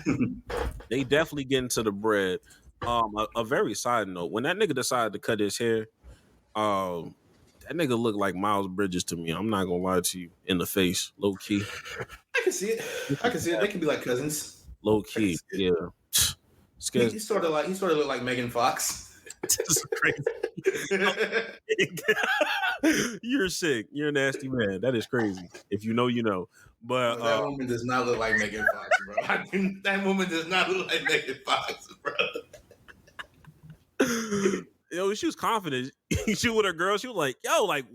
Speaker 2: get into the bread. A very side note: when that nigga decided to cut his hair, that nigga looked like Miles Bridges to me. I'm not gonna lie to you, in the face, low key.
Speaker 1: I can see it. They can be like cousins.
Speaker 2: Low key, yeah.
Speaker 1: He sort of looked like Megan Fox.
Speaker 2: This is crazy. You're sick. You're a nasty man. That is crazy. If you know, you know. But
Speaker 1: that woman does not look like Megan Fox, bro. That woman does not look like Megan Fox, bro.
Speaker 2: Yo, she was confident. She with her girl. She was like, "Yo, like,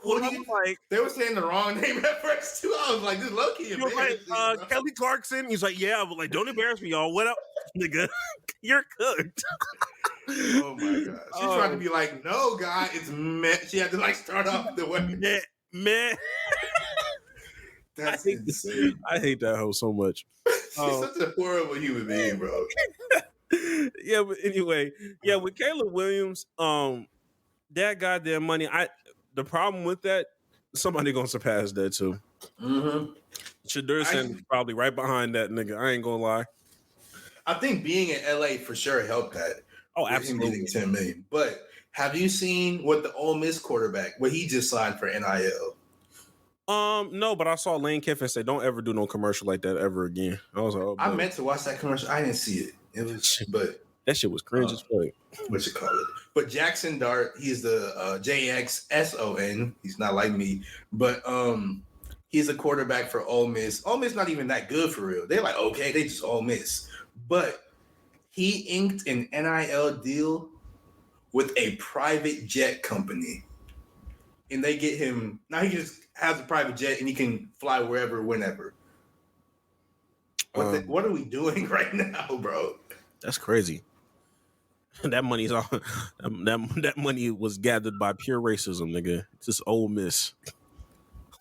Speaker 2: what am like?"
Speaker 1: They were saying the wrong name at first too. I was like, "This low key."
Speaker 2: He was like, Kelly Clarkson. He's like, "Yeah," but like, don't embarrass me, y'all. What up, nigga? You're cooked.
Speaker 1: Oh my god! She's trying to be like, "No, guy, it's meh." She had to like start off the way.
Speaker 2: Meh.
Speaker 1: That's insane.
Speaker 2: I hate that hoe so much.
Speaker 1: She's such a horrible human being, bro.
Speaker 2: Yeah, but anyway, with Caleb Williams, that goddamn money. The problem with that, somebody gonna surpass that too.
Speaker 1: Mm-hmm.
Speaker 2: Shadur Sanders probably right behind that nigga. I ain't gonna lie.
Speaker 1: I think being in LA for sure helped that.
Speaker 2: Oh, absolutely.
Speaker 1: Him getting $10 million. But have you seen what the Ole Miss quarterback, what he just signed for NIL?
Speaker 2: No, but I saw Lane Kiffin say, "Don't ever do no commercial like that ever again." I was like, "Oh,
Speaker 1: I meant to watch that commercial. I didn't see it. It was, but
Speaker 2: that shit was cringe as fuck."
Speaker 1: What you call it? But Jackson Dart, he's the JXSON. He's not like me, but he's a quarterback for Ole Miss. Ole Miss not even that good for real. They're like, okay, they just Ole Miss, but he inked an NIL deal with a private jet company. And they get him, now he just has a private jet and he can fly wherever, whenever. What are we doing right now, bro?
Speaker 2: That's crazy. That money's all that money was gathered by pure racism, nigga. Just Ole Miss.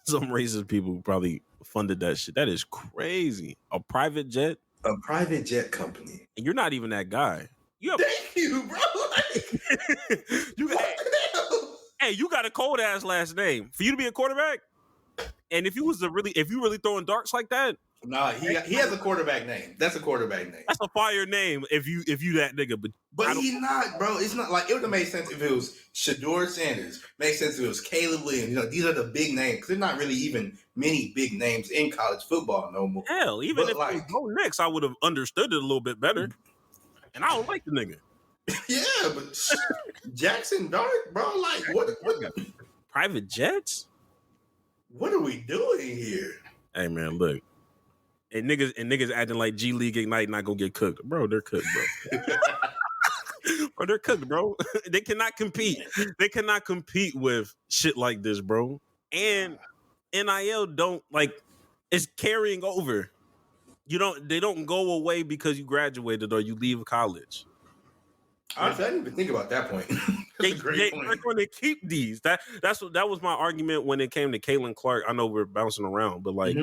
Speaker 2: Some racist people probably funded that shit. That is crazy. A private jet,
Speaker 1: A private jet company.
Speaker 2: and you're not even that guy. You have,
Speaker 1: Thank you, bro. Like,
Speaker 2: you got,
Speaker 1: what the hell?
Speaker 2: hey, you got a cold ass last name for you to be a quarterback. And if you really throwing darts like that,
Speaker 1: Nah, he has a quarterback name. That's a quarterback name.
Speaker 2: that's a fire name. If you that nigga,
Speaker 1: But he's not, bro. It's not like it would have made sense if it was Shador Sanders. Makes sense if it was Caleb Williams. You know, these are the big names. There's not really even many big names in college football no more.
Speaker 2: hell, even
Speaker 1: But
Speaker 2: if
Speaker 1: like,
Speaker 2: it was Bo Nix, I would have understood it a little bit better. And I don't like the nigga.
Speaker 1: yeah, but Jackson Dart, bro. Like, what
Speaker 2: Private jets?
Speaker 1: What are we doing here?
Speaker 2: Hey man, look. And niggas acting like G League Ignite not gonna get cooked. Bro, they're cooked, bro. Bro, they're cooked, bro. They cannot compete. They cannot compete with shit like this, bro. And NIL don't like it's carrying over. They don't go away because you graduated or you leave college.
Speaker 1: Honestly, I didn't even think about that point. That's a great point.
Speaker 2: They're going to keep these. That was my argument when it came to Caitlin Clark. I know we're bouncing around, but like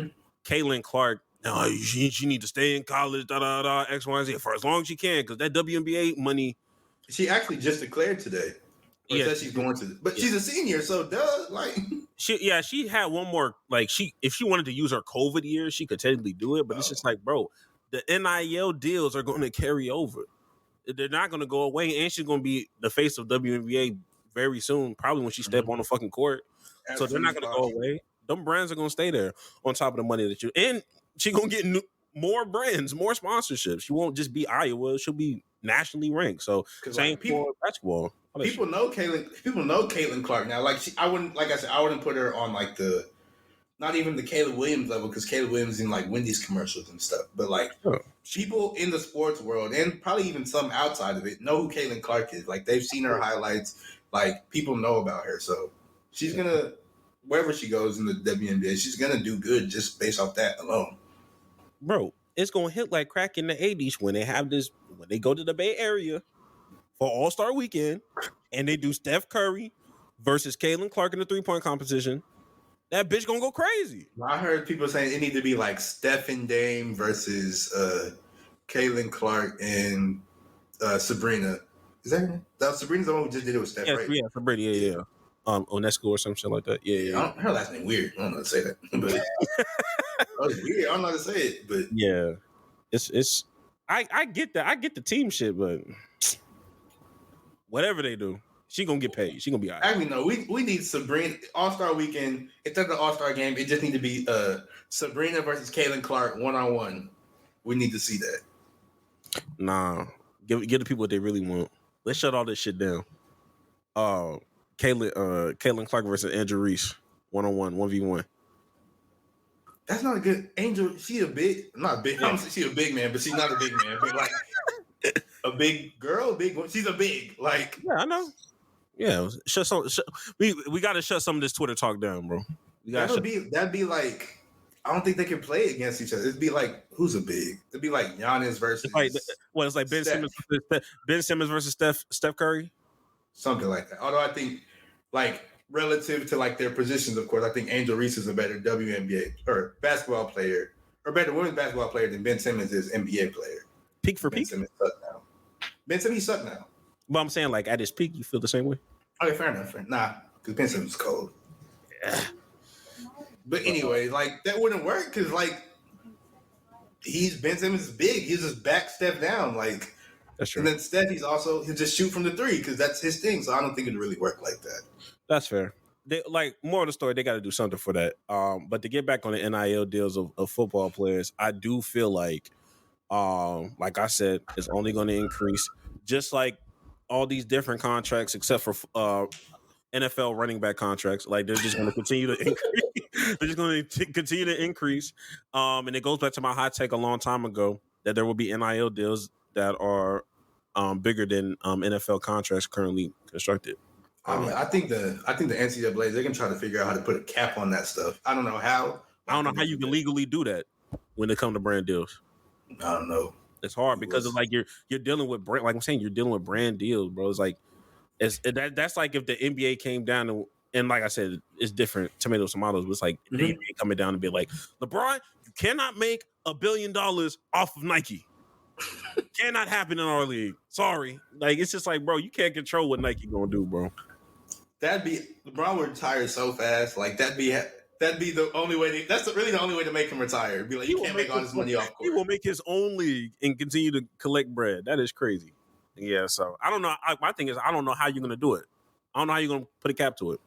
Speaker 2: Caitlin Clark, no, she need to stay in college, X, Y, Z for as long as she can, because that WNBA money.
Speaker 1: She actually just declared today. Said she's going to, but she's a senior, so duh. Like
Speaker 2: she had one more. Like if she wanted to use her COVID year, she could technically do it. But it's just like, bro, the NIL deals are going to carry over. They're not going to go away, and she's going to be the face of WNBA very soon. Probably when she step on the fucking court. So they're not going to go away. Them brands are going to stay there on top of the money that and she going to get more brands, more sponsorships. She won't just be Iowa; she'll be nationally ranked. So same for basketball.
Speaker 1: People know Caitlin Clark now. Like I wouldn't put her on like the not even the Caleb Williams level because Caleb Williams in like Wendy's commercials and stuff. But like people in the sports world and probably even some outside of it know who Caitlin Clark is. Like they've seen her highlights. Like people know about her. So she's gonna wherever she goes in the WNBA, she's gonna do good just based off that alone.
Speaker 2: Bro, it's gonna hit like crack in the 80s when they go to the Bay Area for All-Star Weekend and they do Steph Curry versus Caitlin Clark in the 3-point competition. That bitch gonna go crazy.
Speaker 1: I heard people saying it need to be like Steph and Dame versus Caitlin Clark and Sabrina. Is that her name? Sabrina's the one who just did it with Steph, right?
Speaker 2: Yeah, Sabrina, yeah. UNESCO or some shit like that. Yeah.
Speaker 1: Her last name weird. I don't know how to say that, but that was weird. I don't know how to say it, but
Speaker 2: yeah, it's. I get that. I get the team shit, but whatever they do, she gonna get paid. She gonna be all right.
Speaker 1: Actually, no. We need Sabrina All-Star Weekend. Instead of the All-Star game, it just need to be Sabrina versus Caitlin Clark 1-on-1. We need to see that.
Speaker 2: Nah, give the people what they really want. Let's shut all this shit down. Caitlin Clark versus Andrew Reese 1-on-1, 1v1.
Speaker 1: That's not a good Angel. She a big, not big. I'm saying she a big man, but she's not a big man. But like a big girl, big one. She's a big like.
Speaker 2: Yeah, I know. Yeah, we got to shut some of this Twitter talk down, bro.
Speaker 1: That'd be like. I don't think they can play against each other. It'd be like who's a big? It'd be like Giannis versus.
Speaker 2: It's like Ben Simmons versus Steph Curry.
Speaker 1: Something like that. Although I think, like, relative to like their positions, of course, I think Angel Reese is a better WNBA or basketball player, or better women's basketball player than Ben Simmons is NBA player.
Speaker 2: Peak for
Speaker 1: Ben
Speaker 2: peak.
Speaker 1: Simmons suck now. Ben Simmons suck now.
Speaker 2: But I'm saying, like, at his peak, you feel the same way?
Speaker 1: Okay, fair enough. Nah, because Ben Simmons is cold. Yeah. But anyway, like that wouldn't work because like Ben Simmons is big. He's just back step down, like.
Speaker 2: That's true.
Speaker 1: And then Steph, he'll just shoot from the 3 because that's his thing. So I don't think it'd really work like that.
Speaker 2: That's fair. More of the story, they got to do something for that. But to get back on the NIL deals of football players, I do feel like I said, it's only going to increase. Just like all these different contracts, except for NFL running back contracts, like they're just going to continue to increase. They're just going to continue to increase. And it goes back to my hot take a long time ago that there will be NIL deals that are bigger than NFL contracts currently constructed.
Speaker 1: I mean, I think the NCAA, they can try to figure out how to put a cap on that stuff. I don't know how.
Speaker 2: I don't know how you can legally do that when it comes to brand deals.
Speaker 1: I don't know.
Speaker 2: It's hard because it's like you're dealing with brand, like I'm saying, you're dealing with brand deals, bro. It's like that's like if the NBA came down and like I said, it's different tomatoes, tomatoes, but it's like the NBA coming down and be like, LeBron, you cannot make $1 billion off of Nike. Cannot happen in our league. Sorry. Like it's just like, bro, you can't control what Nike gonna do, bro.
Speaker 1: That'd be LeBron would retire so fast. Like that'd be the only way. That's really the only way to make him retire. Be like, you can't make all this money off court.
Speaker 2: He will make his own league and continue to collect bread. That is crazy. Yeah. So I don't know. My thing is, I don't know how you're gonna do it. I don't know how you're gonna put a cap to it.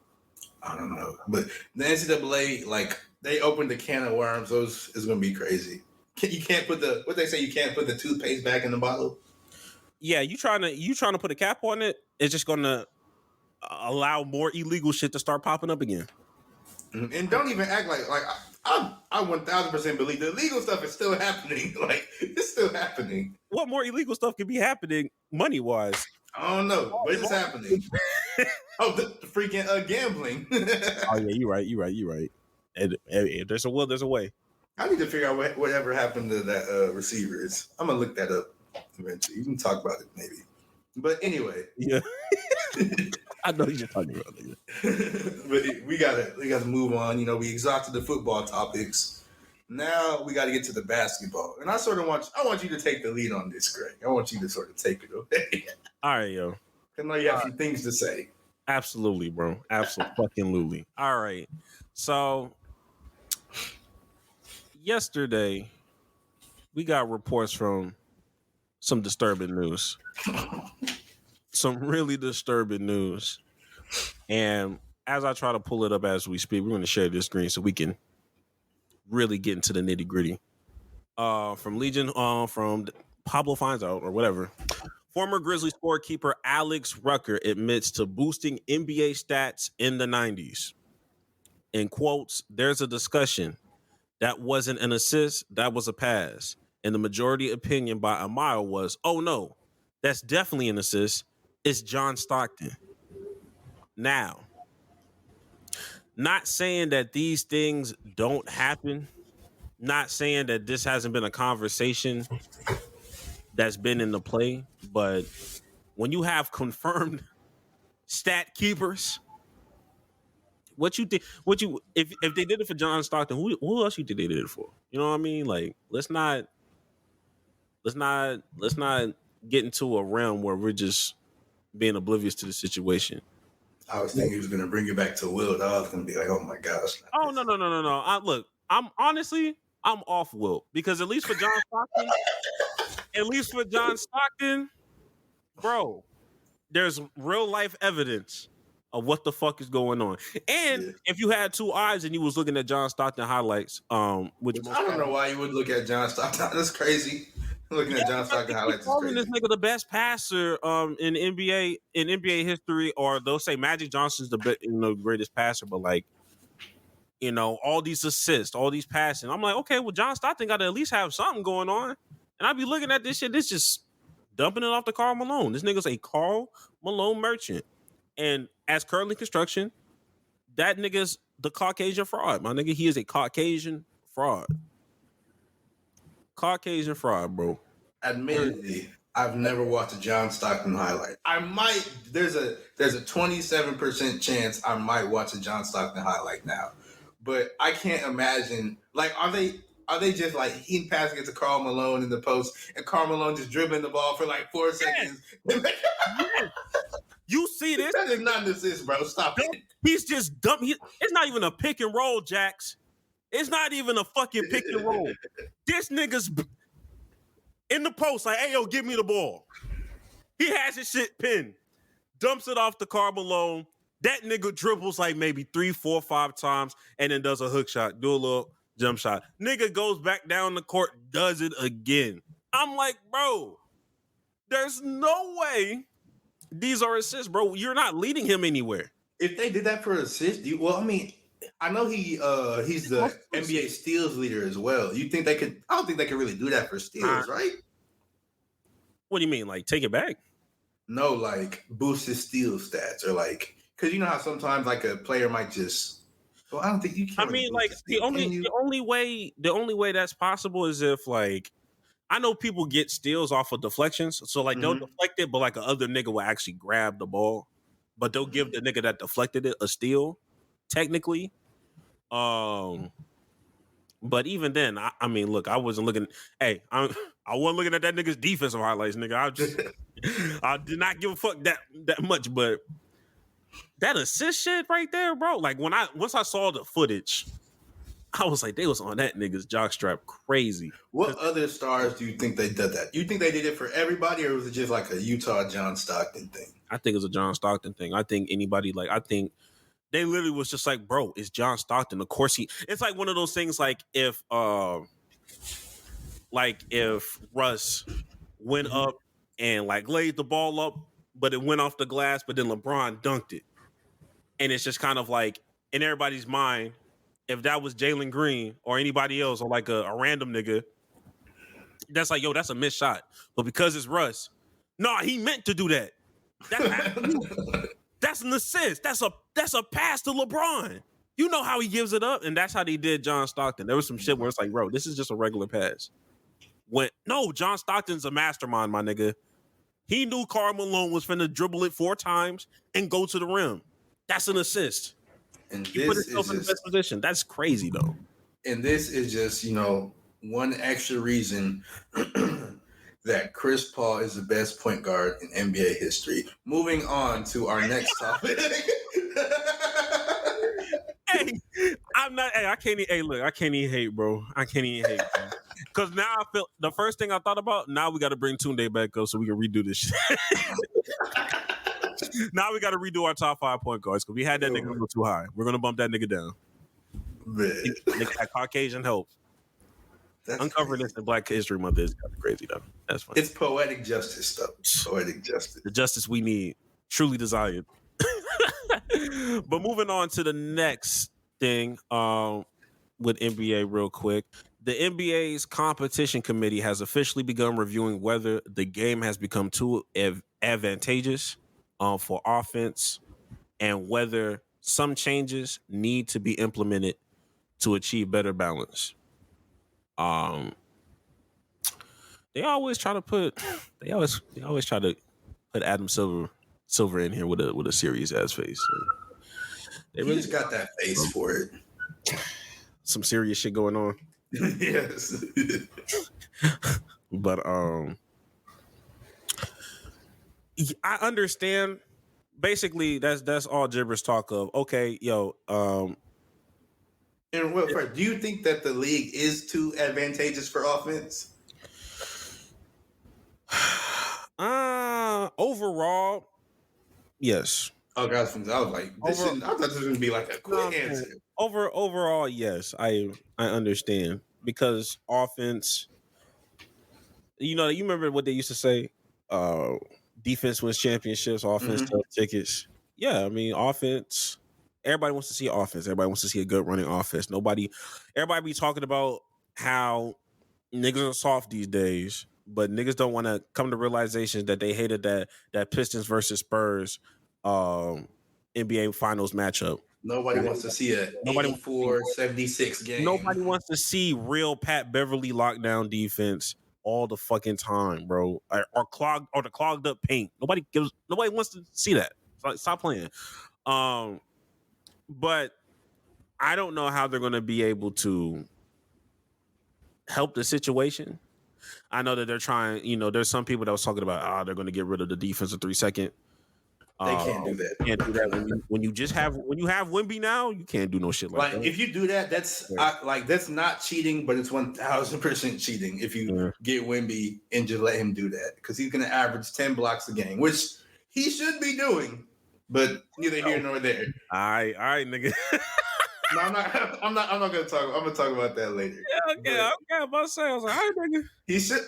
Speaker 1: I don't know, but the NCAA, like they opened the can of worms. So it's gonna be crazy. You can't put what they say. You can't put the toothpaste back in the bottle.
Speaker 2: Yeah, you trying to put a cap on it? It's just gonna allow more illegal shit to start popping up again.
Speaker 1: And don't even act like I 1000% believe the illegal stuff is still happening. Like it's still happening.
Speaker 2: What more illegal stuff could be happening money wise?
Speaker 1: I don't know, but it's happening. The freaking gambling.
Speaker 2: Oh yeah, you're right. And if there's a will, there's a way.
Speaker 1: I need to figure out whatever happened to that receivers. I'm gonna look that up eventually. You can talk about it maybe. But anyway,
Speaker 2: yeah, I know you're talking about it.
Speaker 1: But we gotta move on. You know, we exhausted the football topics. Now we got to get to the basketball, and I want you to take the lead on this, Greg. I want you to sort of take it away.
Speaker 2: All right, yo.
Speaker 1: I know you have some things to say.
Speaker 2: Absolutely, bro. Absolutely. All right. So yesterday, we got reports from some disturbing news. Some really disturbing news. And as I try to pull it up as we speak, we're going to share this screen so we can really get into the nitty gritty. From Legion, from Pablo finds out or whatever. Former Grizzlies scorekeeper Alex Rucker admits to boosting NBA stats in the 90s. In quotes, there's a discussion. That wasn't an assist, that was a pass. And the majority opinion by a mile was, oh no, that's definitely an assist. It's John Stockton. Now, not saying that these things don't happen, not saying that this hasn't been a conversation that's been in the play, but when you have confirmed stat keepers, what you think? If they did it for John Stockton, who else you think they did it for? You know what I mean? Like, let's not get into a realm where we're just being oblivious to the situation.
Speaker 1: I was thinking he was going to bring it back to Wilt. I was going to be like, oh my gosh.
Speaker 2: Oh no! Look, I'm off Wilt because at least for John Stockton, bro, there's real life evidence of what the fuck is going on. And if you had two eyes and you was looking at John Stockton highlights, which
Speaker 1: I don't know why you would look at John Stockton. That's crazy. Looking at John Stockton highlights is crazy.
Speaker 2: This nigga the best passer in NBA history, or they'll say Magic Johnson's the greatest passer, but like, you know, all these assists, all these passing. I'm like, okay, well, John Stockton got to at least have something going on. And I be looking at this shit, this just dumping it off to Karl Malone. This nigga's a Karl Malone merchant. And as currently construction, that nigga's the Caucasian fraud. My nigga, he is a Caucasian fraud. Caucasian fraud, bro.
Speaker 1: Admittedly, I've never watched a John Stockton highlight. I might. There's a 27% chance I might watch a John Stockton highlight now, but I can't imagine. Like, are they just like he passing it to Karl Malone in the post, and Karl Malone just dribbling the ball for like 4 seconds?
Speaker 2: You see this?
Speaker 1: That is not an assist, bro. Stop it.
Speaker 2: He's just dumb. It's not even a pick and roll, Jax. It's not even a fucking pick and roll. This nigga's in the post like, hey, yo, give me the ball. He has his shit pinned. Dumps it off to Karl Malone. That nigga dribbles like maybe 3, 4, 5 times and then does a hook shot, do a little jump shot. Nigga goes back down the court, does it again. I'm like, bro, there's no way these are assists, bro. You're not leading him anywhere.
Speaker 1: If they did that for assists, I mean, I know he's the NBA steals leader as well. You think they could? I don't think they could really do that for steals, right?
Speaker 2: What do you mean, like take it back?
Speaker 1: No, like boost his steal stats, or like because you know how sometimes like a player might just. Well, I don't think you can.
Speaker 2: I mean, like the only way that's possible is if like I know people get steals off of deflections, so like they'll
Speaker 1: Mhm.
Speaker 2: deflect it, but like a other nigga will actually grab the ball, but they'll give the nigga that deflected it a steal, technically. But even then, I mean, look, I wasn't looking. Hey, I wasn't looking at that nigga's defensive highlights, nigga. I did not give a fuck that much, but that assist shit right there, bro. Like once I saw the footage, I was like, they was on that nigga's jockstrap crazy.
Speaker 1: What other stars do you think they did that? You think they did it for everybody, or was it just like a Utah John Stockton thing?
Speaker 2: I think it's a John Stockton thing. I think anybody I think they literally was just like, bro, it's John Stockton. Of course it's like one of those things like if Russ went up and like laid the ball up, but it went off the glass, but then LeBron dunked it. And it's just kind of like in everybody's mind, if that was Jalen Green or anybody else or like a random nigga, that's like, yo, that's a missed shot. But because it's Russ, no, he meant to do that. That's an assist. That's a pass to LeBron. You know how he gives it up, and that's how they did John Stockton. There was some shit where it's like, bro, this is just a regular pass. No, John Stockton's a mastermind, my nigga. He knew Karl Malone was finna dribble it 4 times and go to the rim. That's an assist.
Speaker 1: And
Speaker 2: He put himself in the best position. That's crazy, though.
Speaker 1: And this is just, one extra reason that Chris Paul is the best point guard in NBA history. Moving on to our next topic.
Speaker 2: I can't even hate, bro. I can't even hate, bro. Because now I feel the first thing I thought about, now we got to bring Tunde back up so we can redo this shit. Now we got to redo our top 5 point guards because we had that nigga a little too high. We're going to bump that nigga down.
Speaker 1: Man.
Speaker 2: That Caucasian help. Uncovering this in Black History Month is kind of crazy, though. That's fine.
Speaker 1: It's poetic justice, though. Poetic justice.
Speaker 2: The justice we need, truly desired. But moving on to the next thing with NBA real quick. The NBA's competition committee has officially begun reviewing whether the game has become too advantageous for offense and whether some changes need to be implemented to achieve better balance. They always try to put Adam Silver in here with a serious ass face.
Speaker 1: They really just got that face for it.
Speaker 2: Some serious shit going on.
Speaker 1: Yes.
Speaker 2: But I understand. Basically, that's all gibberish talk of okay, yo.
Speaker 1: And do you think that the league is too advantageous for offense?
Speaker 2: Overall, yes.
Speaker 1: Oh, guys, I was like, I thought this was gonna be like a quick answer.
Speaker 2: Overall, yes, I understand because offense. You remember what they used to say? Defense wins championships, offense sells tickets. Yeah, I mean, offense. Everybody wants to see offense. Everybody wants to see a good running offense. Everybody be talking about how niggas are soft these days, but niggas don't want to come to realizations that they hated that Pistons versus Spurs NBA Finals matchup.
Speaker 1: Nobody wants to see a 84-76 game.
Speaker 2: Nobody wants to see real Pat Beverly lockdown defense all the fucking time, bro. Or the clogged up paint. Nobody wants to see that. Stop playing. But I don't know how they're going to be able to help the situation. I know that they're trying, there's some people that was talking about, they're going to get rid of the defensive 3-second.
Speaker 1: They can't do that.
Speaker 2: Can't do that when you have Wemby now. You can't do no shit like that.
Speaker 1: If you do that, that's not cheating, but it's 1,000% cheating if you get Wemby and just let him do that because he's going to average 10 blocks a game, which he should be doing. But neither here nor there.
Speaker 2: All right, nigga.
Speaker 1: No, I'm not gonna talk. I'm gonna talk about that later.
Speaker 2: Yeah, okay. I'm about to say, I was like, all right, nigga.
Speaker 1: He should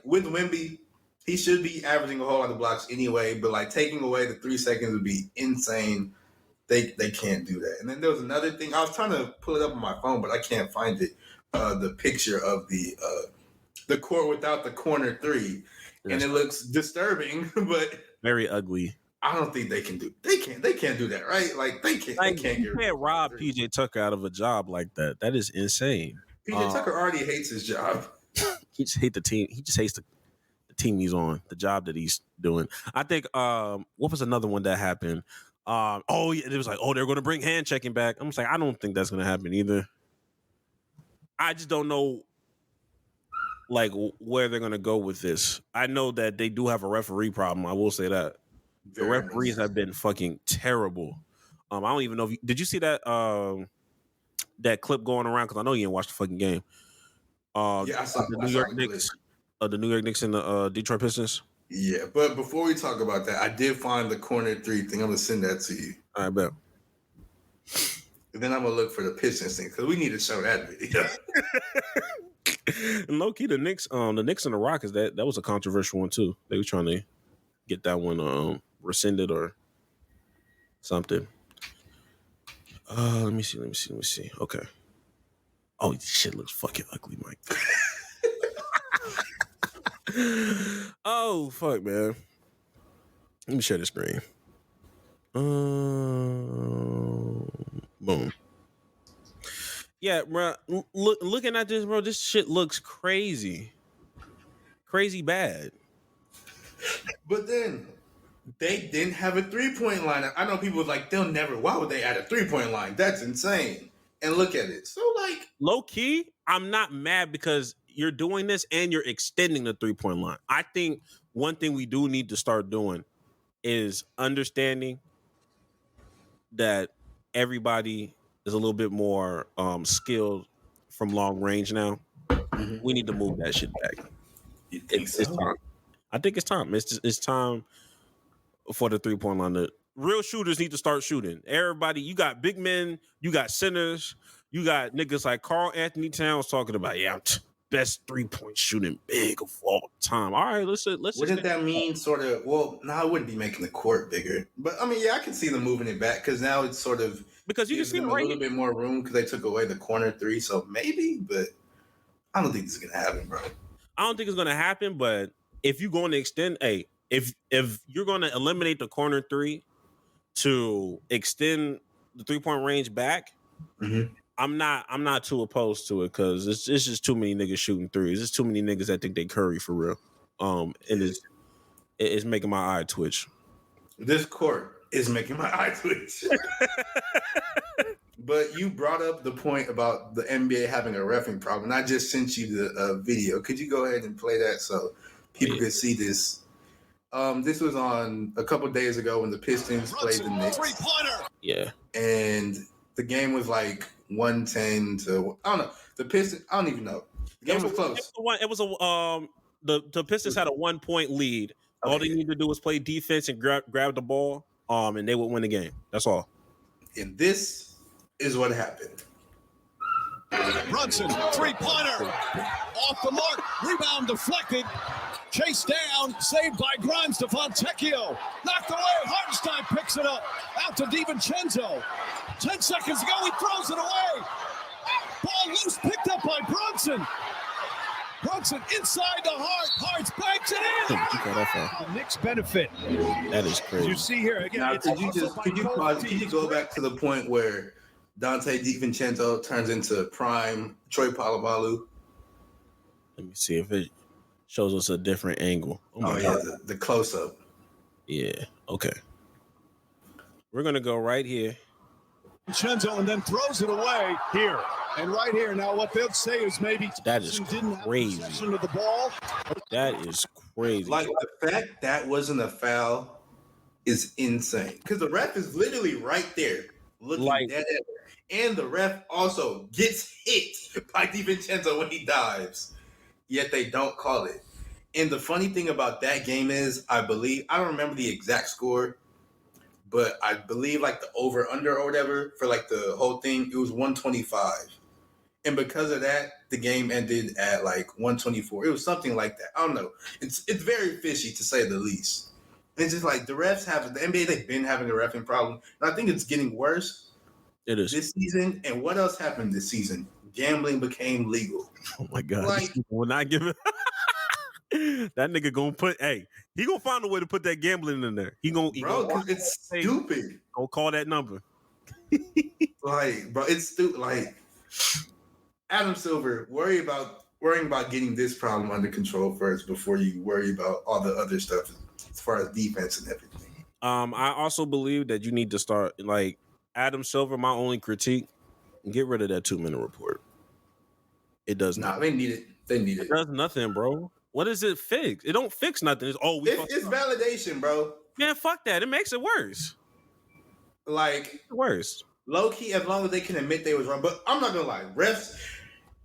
Speaker 1: with Wemby, he should be averaging a whole lot of blocks anyway. But taking away the 3 seconds would be insane. They can't do that. And then there was another thing. I was trying to pull it up on my phone, but I can't find it. The picture of the court without the corner 3, and it looks disturbing, but
Speaker 2: very ugly.
Speaker 1: I don't think they can do. They can't do that, right? They can't.
Speaker 2: You can't rob PJ Tucker out of a job like that. That is insane.
Speaker 1: PJ Tucker already hates his job.
Speaker 2: He just hate the team. He just hates the team he's on, the job that he's doing. I think what was another one that happened? It was like, they're going to bring hand checking back. I'm just like, I don't think that's going to happen either. I just don't know like where they're going to go with this. I know that they do have a referee problem. I will say that the referees have been fucking terrible. I don't even know did you see that that clip going around? Because I know you didn't watch the fucking game.
Speaker 1: I saw
Speaker 2: the New York Knicks. The New York Knicks and the Detroit Pistons.
Speaker 1: Yeah, but before we talk about that, I did find the corner 3 thing. I'm gonna send that to you.
Speaker 2: I bet.
Speaker 1: And then I'm gonna look for the Pistons thing because we need to show that video.
Speaker 2: And low key, the Knicks and the Rockets, that was a controversial one too. They were trying to get that one rescinded or something. Let me see. Okay. Oh, this shit looks fucking ugly, Mike. Oh, fuck, man. Let me share the screen. Boom. Yeah, bro. Looking at this, bro, this shit looks crazy. Crazy bad.
Speaker 1: But then they didn't have a 3-point line. I know people like, why would they add a 3-point line? That's insane. And look at it. So, like,
Speaker 2: low key, I'm not mad because you're doing this and you're extending the 3-point line. I think one thing we do need to start doing is understanding that everybody is a little bit more skilled from long range now. Mm-hmm. We need to move that shit back.
Speaker 1: You think
Speaker 2: it's time. I think it's time. It's time for the 3-point line. Real shooters need to start shooting. Everybody, you got big men, you got centers, you got niggas like Karl Anthony Towns talking about, best 3-point shooting big of all time. All right, let's.
Speaker 1: Wouldn't that mean sort of? Well, no, I wouldn't be making the court bigger, but I mean, I can see them moving it back because now it's sort of
Speaker 2: because you can see
Speaker 1: them a little bit more room because they took away the corner 3, so maybe, but I don't think this is gonna happen, bro.
Speaker 2: I don't think it's gonna happen, but if you're going to extend, if you're going to eliminate the corner 3 to extend the 3-point range back,
Speaker 1: mm-hmm.
Speaker 2: I'm not too opposed to it because it's just too many niggas shooting threes. There's too many niggas that think they Curry for real. It's making my eye twitch.
Speaker 1: This court is making my eye twitch. But you brought up the point about the NBA having a reffing problem. I just sent you the video. Could you go ahead and play that so people could see this? This was on a couple days ago when the Pistons played the Knicks.
Speaker 2: Yeah.
Speaker 1: And the game was like 110 to, I don't know. The Pistons, I don't even know. The game was close.
Speaker 2: The Pistons had a 1-point lead. Okay. All they needed to do was play defense and grab the ball, and they would win the game. That's all.
Speaker 1: And this is what happened.
Speaker 4: Brunson, 3-pointer. Off the mark. Rebound deflected. Chased down. Saved by Grimes to Fontecchio. Knocked away. Hartenstein picks it up. Out to DiVincenzo. 10 seconds ago, he throws it away. Ball loose. Picked up by Brunson. Brunson inside the Hart. Hart's banks it in. The Knicks benefit.
Speaker 2: That is crazy.
Speaker 4: You see here again.
Speaker 1: Now, could you go back to the point where Dante DiVincenzo turns into prime Troy Polamalu?
Speaker 2: Let me see if it shows us a different angle.
Speaker 1: Oh yeah, the close up.
Speaker 2: Yeah. Okay. We're gonna go right here.
Speaker 4: DiVincenzo and then throws it away here. And right here, now what they'll say is maybe
Speaker 2: that is crazy.
Speaker 4: Of the ball.
Speaker 2: That is crazy.
Speaker 1: Like the fact that wasn't a foul is insane because the ref is literally right there looking dead at it. And the ref also gets hit by DiVincenzo when he dives, yet they don't call it. And the funny thing about that game is, I don't remember the exact score, but I believe like the over-under or whatever for like the whole thing, it was 125. And because of that, the game ended at like 124. It was something like that. I don't know. It's very fishy to say the least. It's just like the NBA, they've been having a reffing problem. And I think it's getting worse.
Speaker 2: It is.
Speaker 1: This season. And what else happened this season? Gambling became legal.
Speaker 2: Oh my God. We're not giving that nigga gonna he gonna find a way to put that gambling in there.
Speaker 1: Because it's stupid.
Speaker 2: Go call that number.
Speaker 1: Bro, it's stupid. Like Adam Silver, worry about worrying about getting this problem under control first before you worry about all the other stuff as far as defense and everything.
Speaker 2: I also believe that you need to start like Adam Silver. My only critique: get rid of that 2-minute report. It does
Speaker 1: Nah,
Speaker 2: nothing.
Speaker 1: they need it. They need
Speaker 2: It
Speaker 1: it.
Speaker 2: does nothing, bro. What does it fix? It don't fix nothing. It's
Speaker 1: It's validation, bro.
Speaker 2: Man, fuck that. It makes it worse.
Speaker 1: Like
Speaker 2: Worse.
Speaker 1: low key, as long as they can admit they was wrong. But I'm not gonna lie, refs.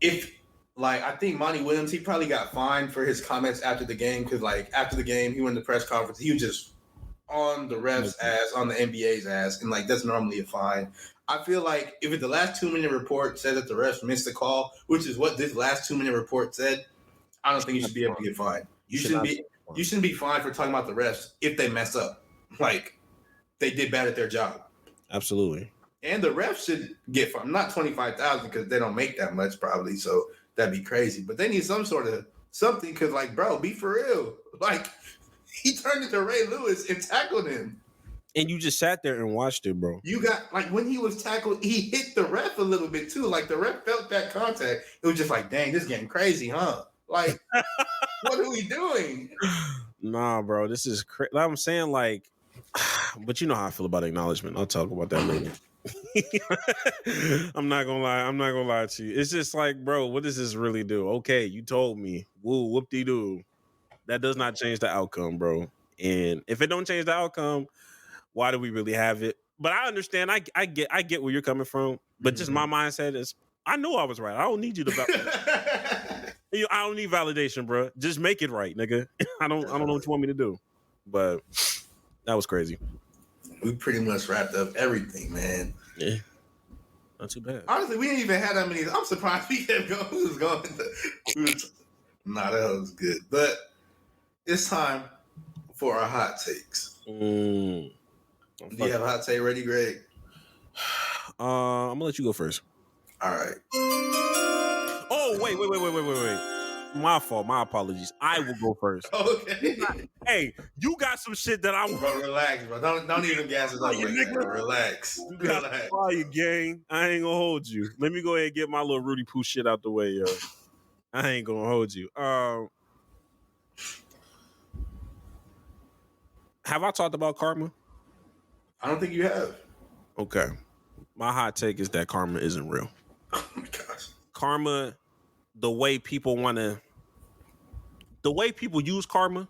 Speaker 1: If like I think Monty Williams, he probably got fined for his comments after the game because like after the game, he went to the press conference. He was just on the refs' ass, on the NBA's ass, and like that's normally a fine. I feel like if the last 2-minute report said that the refs missed the call, which is what this last 2-minute report said, I don't think you should be able to get fined. You shouldn't be fined for talking about the refs if they mess up. Like they did bad at their job.
Speaker 2: Absolutely.
Speaker 1: And the refs should get fined. Not 25,000 because they don't make that much probably, so that'd be crazy. But they need some sort of something because, like, bro, be for real. Like, he turned into Ray Lewis and tackled him.
Speaker 2: And you just sat there and watched it, bro.
Speaker 1: You got, like, when he was tackled, he hit the ref a little bit, too. Like, the ref felt that contact. It was just like, dang, this getting crazy, huh? Like, what are we doing?
Speaker 2: Nah, bro, this is crazy. I'm saying, like, but you know how I feel about acknowledgement. I'll talk about that later. I'm not gonna lie to you. It's just like, bro, what does this really do? Okay, you told me. Woo, whoop-de-doo. That does not change the outcome, bro. And if it don't change the outcome, why do we really have it? But I understand. I get where you're coming from. But just my mindset is, I know I was right. I don't need you to validate. I don't need validation, bro. Just make it right, nigga. I don't know what you want me to do. But that was crazy.
Speaker 1: We pretty much wrapped up everything, man.
Speaker 2: Yeah. Not too bad.
Speaker 1: Honestly, we didn't even have that many. I'm surprised we kept going. Who was going? Nah, that was good. But it's time for our hot takes. Do you have a hot take ready, Greg?
Speaker 2: I'm gonna let you go first.
Speaker 1: All right.
Speaker 2: Oh, wait. My fault. My apologies. I will go first.
Speaker 1: Okay.
Speaker 2: Hey, you got some shit that I'm.
Speaker 1: Bro, relax, bro. Don't even gas it up like that, bro. Relax. Relax.
Speaker 2: Fire, gang. I ain't gonna hold you. Let me go ahead and get my little Rudy Poo shit out the way, yo. I ain't gonna hold you. Have I talked about karma?
Speaker 1: I don't think you have.
Speaker 2: Okay. My hot take is that karma isn't real.
Speaker 1: Oh my gosh.
Speaker 2: Karma, the way people use karma,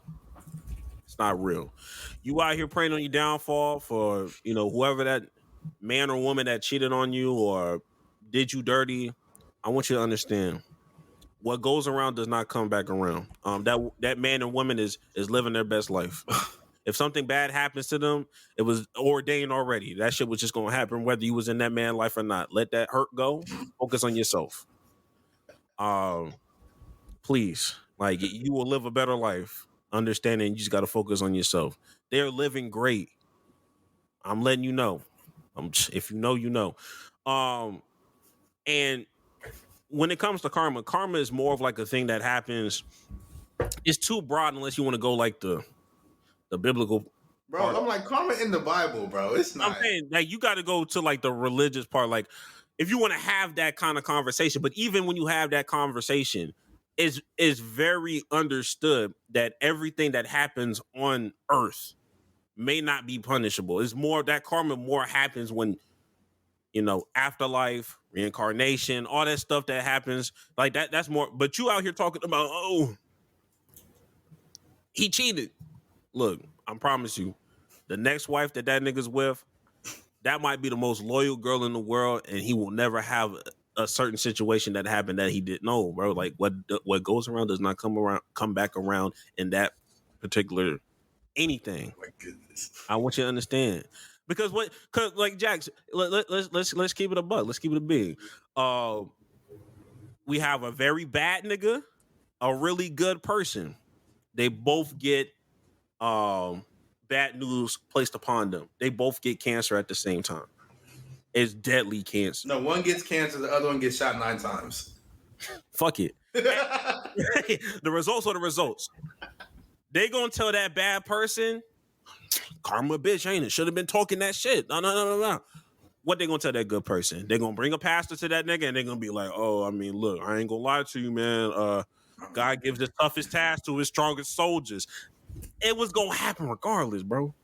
Speaker 2: it's not real. You out here praying on your downfall for, whoever that man or woman that cheated on you or did you dirty. I want you to understand, what goes around does not come back around. That man and woman is living their best life. If something bad happens to them, it was ordained already. That shit was just gonna happen whether you was in that man's life or not. Let that hurt go. Focus on yourself. Please, like, you will live a better life. Understanding you just got to focus on yourself. They're living great. I'm letting you know. If you know, you know. And when it comes to karma is more of like a thing that happens. It's too broad unless you want to go like the biblical.
Speaker 1: Bro, I'm like, karma in the Bible, bro. It's not.
Speaker 2: I'm saying, like, you got to go to like the religious part. Like, if you want to have that kind of conversation, but even when you have that conversation, it's very understood that everything that happens on earth may not be punishable. It's more that karma more happens when, afterlife, reincarnation, all that stuff that happens like that. That's more. But you out here talking about, oh, he cheated. Look, I promise you, the next wife that nigga's with, that might be the most loyal girl in the world, and he will never have a certain situation that happened that he didn't know, bro. Like, what goes around does not come back around in that particular anything.
Speaker 1: Oh my goodness.
Speaker 2: I want you to understand. Because like Jax, let's keep it a buck. Let's keep it a big. We have a very bad nigga, a really good person. They both get bad news placed upon them. They both get cancer at the same time. It's deadly cancer.
Speaker 1: No, one gets cancer, the other one gets shot 9 times.
Speaker 2: Fuck it. The results are the results. They gonna tell that bad person, karma bitch, ain't it? Should have been talking that shit. No. what they gonna tell that good person? They're gonna bring a pastor to that nigga and they're gonna be like, oh, I mean, look, I ain't gonna lie to you, man. God gives the toughest task to his strongest soldiers. It was gonna happen regardless, bro.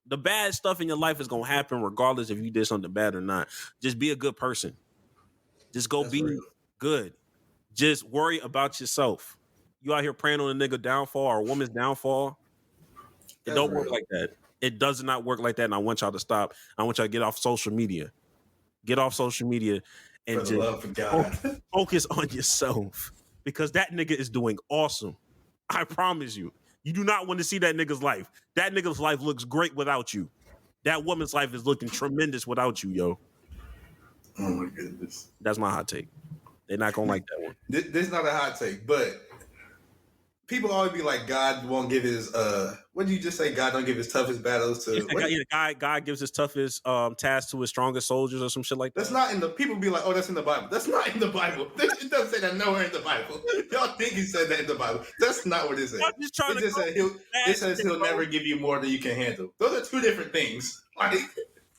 Speaker 2: The bad stuff in your life is gonna happen regardless if you did something bad or not. Just be a good person. Just go be good. Just worry about yourself. You out here praying on a nigga downfall or a woman's downfall. It don't work like that. It does not work like that, and I want y'all to stop. I want y'all to get off social media. Get off social media and
Speaker 1: For the love of God.
Speaker 2: focus on yourself because that nigga is doing awesome. I promise you. You do not want to see that nigga's life. That nigga's life looks great without you. That woman's life is looking tremendous without you, yo.
Speaker 1: Oh my goodness.
Speaker 2: That's my hot take. They're not gonna like that one.
Speaker 1: This is not a hot take, but people always be like, God won't give his what did you just say? God don't give his toughest battles to
Speaker 2: God gives his toughest task to his strongest soldiers or some shit like that.
Speaker 1: That's not in the people be like, oh, that's in the Bible. That's not in the Bible. It doesn't say that nowhere in the Bible. Y'all think he said that in the Bible. That's not what it says. It says he'll never give you more than you can handle. Those are two different things. Like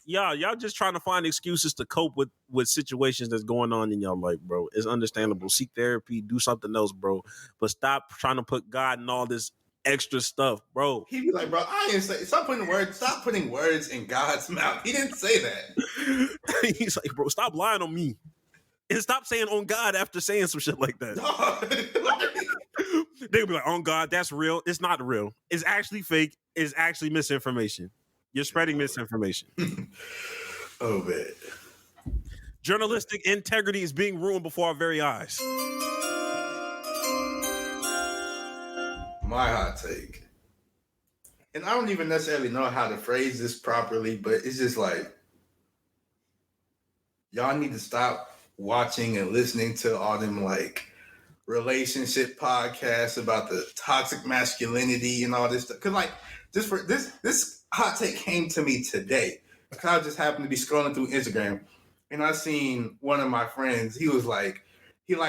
Speaker 2: y'all just trying to find excuses to cope with situations that's going on in your life, bro. It's understandable. Seek therapy, do something else, bro. But stop trying to put God in all this extra stuff, bro.
Speaker 1: He be like, bro, I didn't say. Stop putting words in God's mouth. He didn't say that.
Speaker 2: He's like, bro, stop lying on me. And stop saying on God after saying some shit like that. They'll be like, on God, that's real. It's not real. It's actually fake. It's actually misinformation. You're spreading misinformation.
Speaker 1: Oh, man.
Speaker 2: Journalistic integrity is being ruined before our very eyes.
Speaker 1: My hot take. And I don't even necessarily know how to phrase this properly, but it's just like, y'all need to stop watching and listening to all them like relationship podcasts about the toxic masculinity and all this stuff. Cause like this hot take came to me today. I just happened to be scrolling through Instagram and I seen one of my friends, he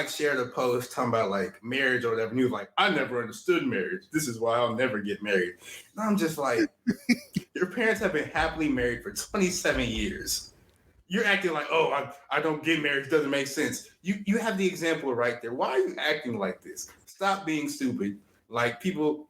Speaker 1: shared a post talking about like marriage or whatever. And he was like, I never understood marriage. This is why I'll never get married. And I'm just like, your parents have been happily married for 27 years. You're acting like, oh, I don't get marriage. Doesn't make sense. You have the example right there. Why are you acting like this? Stop being stupid. Like people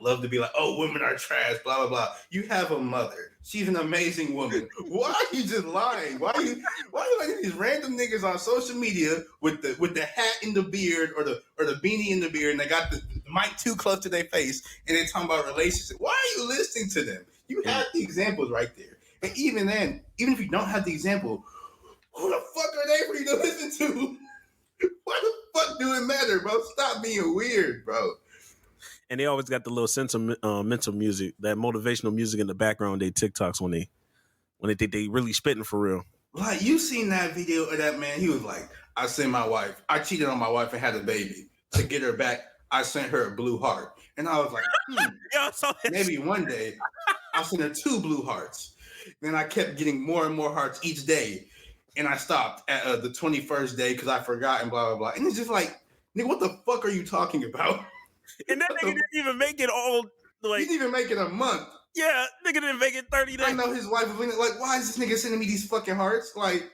Speaker 1: love to be like, oh, women are trash, blah, blah, blah. You have a mother. She's an amazing woman. Why are you just lying? Why are you letting these random niggas on social media with the hat and the beard or the beanie in the beard and they got the mic too close to their face and they're talking about relationships? Why are you listening to them? You have the examples right there. And even then, even if you don't have the example, who the fuck are they for you to listen to? Why the fuck do it matter, bro? Stop being weird, bro.
Speaker 2: And they always got the little sentimental music, that motivational music in the background. They TikToks when they think they really spitting for real.
Speaker 1: Like you seen that video of that man? He was like, I cheated on my wife and had a baby. To get her back, I sent her a blue heart. And I was like, maybe one day I'll send her 2 blue hearts. Then I kept getting more and more hearts each day. And I stopped at the 21st day because I forgot and blah, blah, blah. And it's just like, nigga, what the fuck are you talking about?
Speaker 2: And that nigga didn't even make it all. Like,
Speaker 1: he didn't even make it a month.
Speaker 2: Yeah, nigga didn't make it 30 days.
Speaker 1: I know his wife was like, why is this nigga sending me these fucking hearts? Like,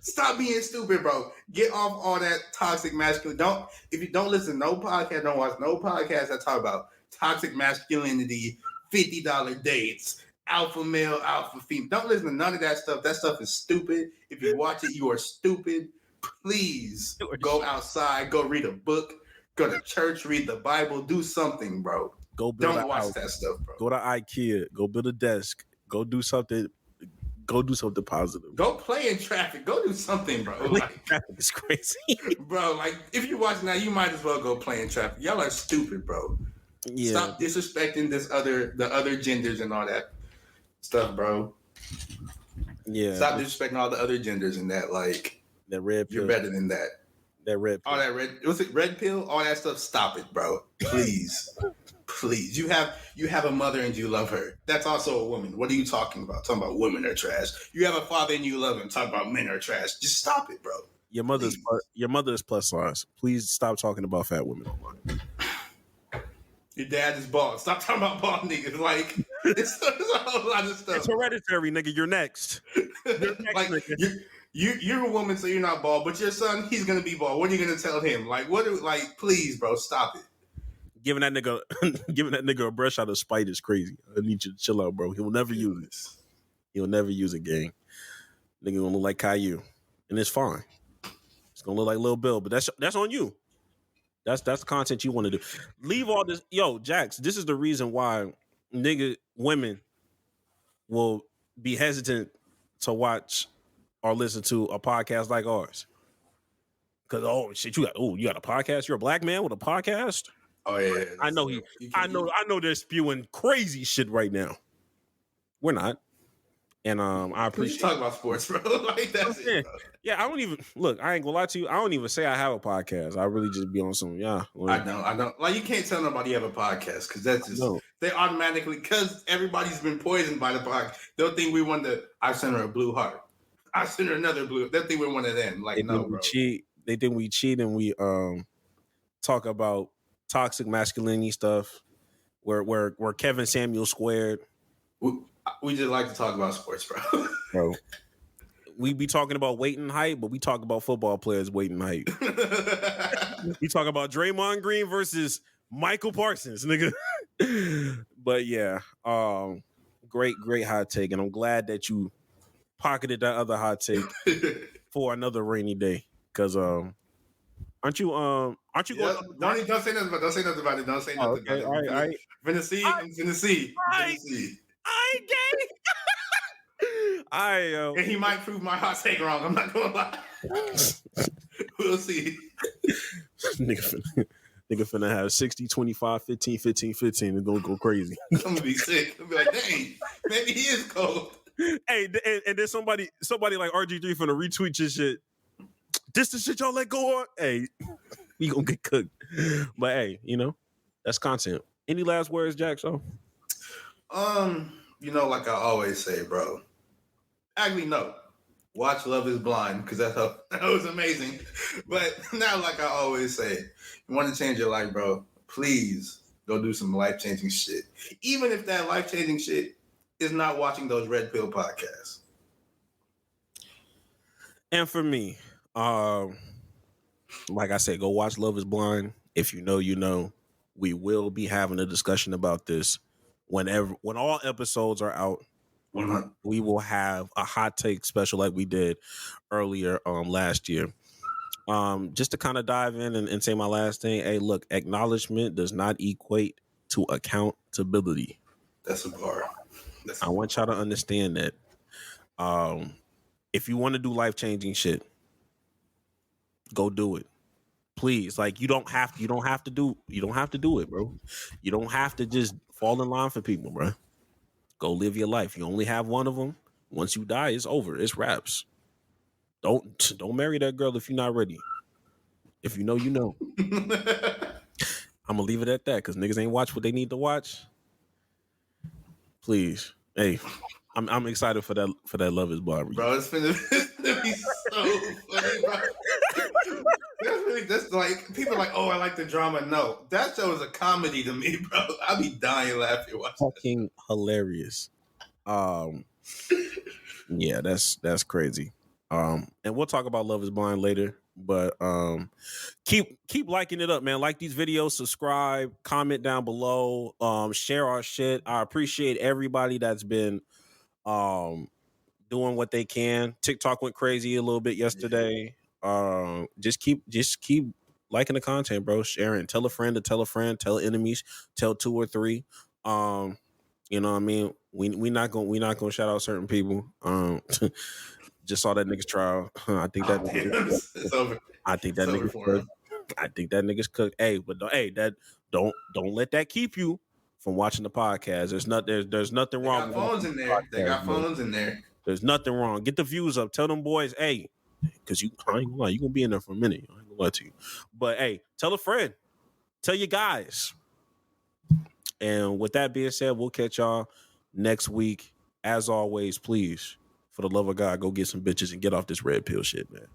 Speaker 1: stop being stupid, bro. Get off all that toxic masculinity. If you don't listen to no podcast, don't watch no podcast that talk about toxic masculinity, $50 dates, alpha male, alpha female. Don't listen to none of that stuff. That stuff is stupid. If you watch it, you are stupid. Please go outside, go read a book, go to church, read the Bible, do something, bro. Don't watch that stuff, bro.
Speaker 2: Go to IKEA, go build a desk, go do something positive.
Speaker 1: Go play in traffic. Go do something, bro. Like,
Speaker 2: traffic is crazy.
Speaker 1: Bro, like if you watch now, you might as well go play in traffic. Y'all are stupid, bro. Yeah. Stop disrespecting the other genders and all that stuff, bro.
Speaker 2: Yeah.
Speaker 1: Stop disrespecting all the other genders and that, like,
Speaker 2: that red pill.
Speaker 1: You're better than that.
Speaker 2: That red pill.
Speaker 1: All that red, was it red pill? All that stuff, stop it, bro. Please. Please. You have a mother and you love her. That's also a woman. What are you talking about? Talking about women are trash. You have a father and you love him. Talking about men are trash. Just stop it, bro.
Speaker 2: Your mother is plus size. Please stop talking about fat women online.
Speaker 1: Your dad is bald. Stop talking about bald niggas. Like it's a whole lot of stuff.
Speaker 2: It's hereditary, nigga. You're next. You're next,
Speaker 1: Like
Speaker 2: nigga.
Speaker 1: you're a woman, so you're not bald. But your son, he's gonna be bald. What are you gonna tell him? Like what? Like please, bro, stop it.
Speaker 2: Giving that nigga a brush out of spite is crazy. I need you to chill out, bro. He'll never use it. He'll never use it, gang. Nigga gonna look like Caillou, and it's fine. It's gonna look like Lil Bill, but that's on you. That's the content you want to do. Leave all this, yo, Jax. This is the reason why women will be hesitant to watch or listen to a podcast like ours. Because shit, you got a podcast. You're a black man with a podcast.
Speaker 1: Oh yeah,
Speaker 2: I know I know they're spewing crazy shit right now. We're not. And I appreciate
Speaker 1: talk about sports, bro. Like that's it, bro.
Speaker 2: Yeah, I don't even look. I ain't gonna lie to you. I don't even say I have a podcast. I really just be on some. Yeah,
Speaker 1: like, I don't. Like you can't tell nobody you have a podcast because that's just they automatically because everybody's been poisoned by the podcast. They'll think we want to. I sent her a blue heart. I sent her another blue. They'll think we're one of them. Like no, bro.
Speaker 2: They think we cheat and we talk about toxic masculinity stuff. Where Kevin Samuel squared.
Speaker 1: We just like to talk about sports, bro.
Speaker 2: We be talking about weight and height, but we talk about football players' weight and height. We talk about Draymond Green versus Michael Parsons, nigga. But yeah, great hot take, and I'm glad that you pocketed that other hot take for another rainy day. Because aren't you going?
Speaker 1: Don't say nothing about it. Don't say nothing about it. Don't say nothing about it.
Speaker 2: All right.
Speaker 1: Tennessee.
Speaker 2: I ain't gay.
Speaker 1: And he might prove my hot take wrong. I'm not gonna lie. We'll see.
Speaker 2: Nigga finna have 60, 25, 15, 15, 15 and gonna go crazy.
Speaker 1: I'm gonna be sick. I'm gonna be like, dang, maybe he is cold.
Speaker 2: Hey, and then somebody like RG3 finna retweet your shit. This the shit y'all let go on? Hey, we gonna get cooked. But hey, that's content. Any last words, Jack? So?
Speaker 1: Like I always say, bro. Actually, no. Watch Love is Blind because that was amazing. But now, like I always say, you want to change your life, bro, please go do some life-changing shit. Even if that life-changing shit is not watching those Red Pill podcasts.
Speaker 2: And for me, like I said, go watch Love is Blind. If you know, you know. We will be having a discussion about this when all episodes are out.
Speaker 1: 100.
Speaker 2: We will have a hot take special like we did earlier last year. Just to kind of dive in and say my last thing. Hey, look, acknowledgement does not equate to accountability.
Speaker 1: That's a bar.
Speaker 2: I want y'all to understand that. If you want to do life-changing shit, go do it. Please, like you don't have to do it, bro. You don't have to just fall in line for people, bro. Go live your life. You only have one of them. Once you die, it's over. It's wraps. Don't marry that girl if you're not ready. If you know, you know. I'm gonna leave it at that because niggas ain't watch what they need to watch. Please, hey, I'm excited for that Love is Blind.
Speaker 1: Bro, it's gonna be so funny, bro. That's like people are like, oh, I like the drama. No, that show is a comedy to me, bro. I'll be dying laughing watching.
Speaker 2: Fucking hilarious. Yeah, that's crazy. And we'll talk about Love is Blind later. But keep liking it up, man. Like these videos, subscribe, comment down below, share our shit. I appreciate everybody that's been doing what they can. TikTok went crazy a little bit yesterday. Just keep liking the content, bro. Sharing. Tell a friend to tell a friend. Tell enemies. Tell 2 or 3. You know what I mean? We not gonna shout out certain people. Just saw that nigga's trial. I think that
Speaker 1: it's over.
Speaker 2: I think that nigga's cooked. I think that nigga's cooked. Hey, but don't let that keep you from watching the podcast. There's nothing wrong.
Speaker 1: They got phones in there. They got phones in there.
Speaker 2: There's nothing wrong. Get the views up. Tell them boys, hey, because I ain't gonna lie, you gonna be in there for a minute. I ain't gonna lie to you. But hey, tell a friend. Tell your guys. And with that being said, we'll catch y'all next week. As always, please, for the love of God, go get some bitches and get off this red pill shit, man.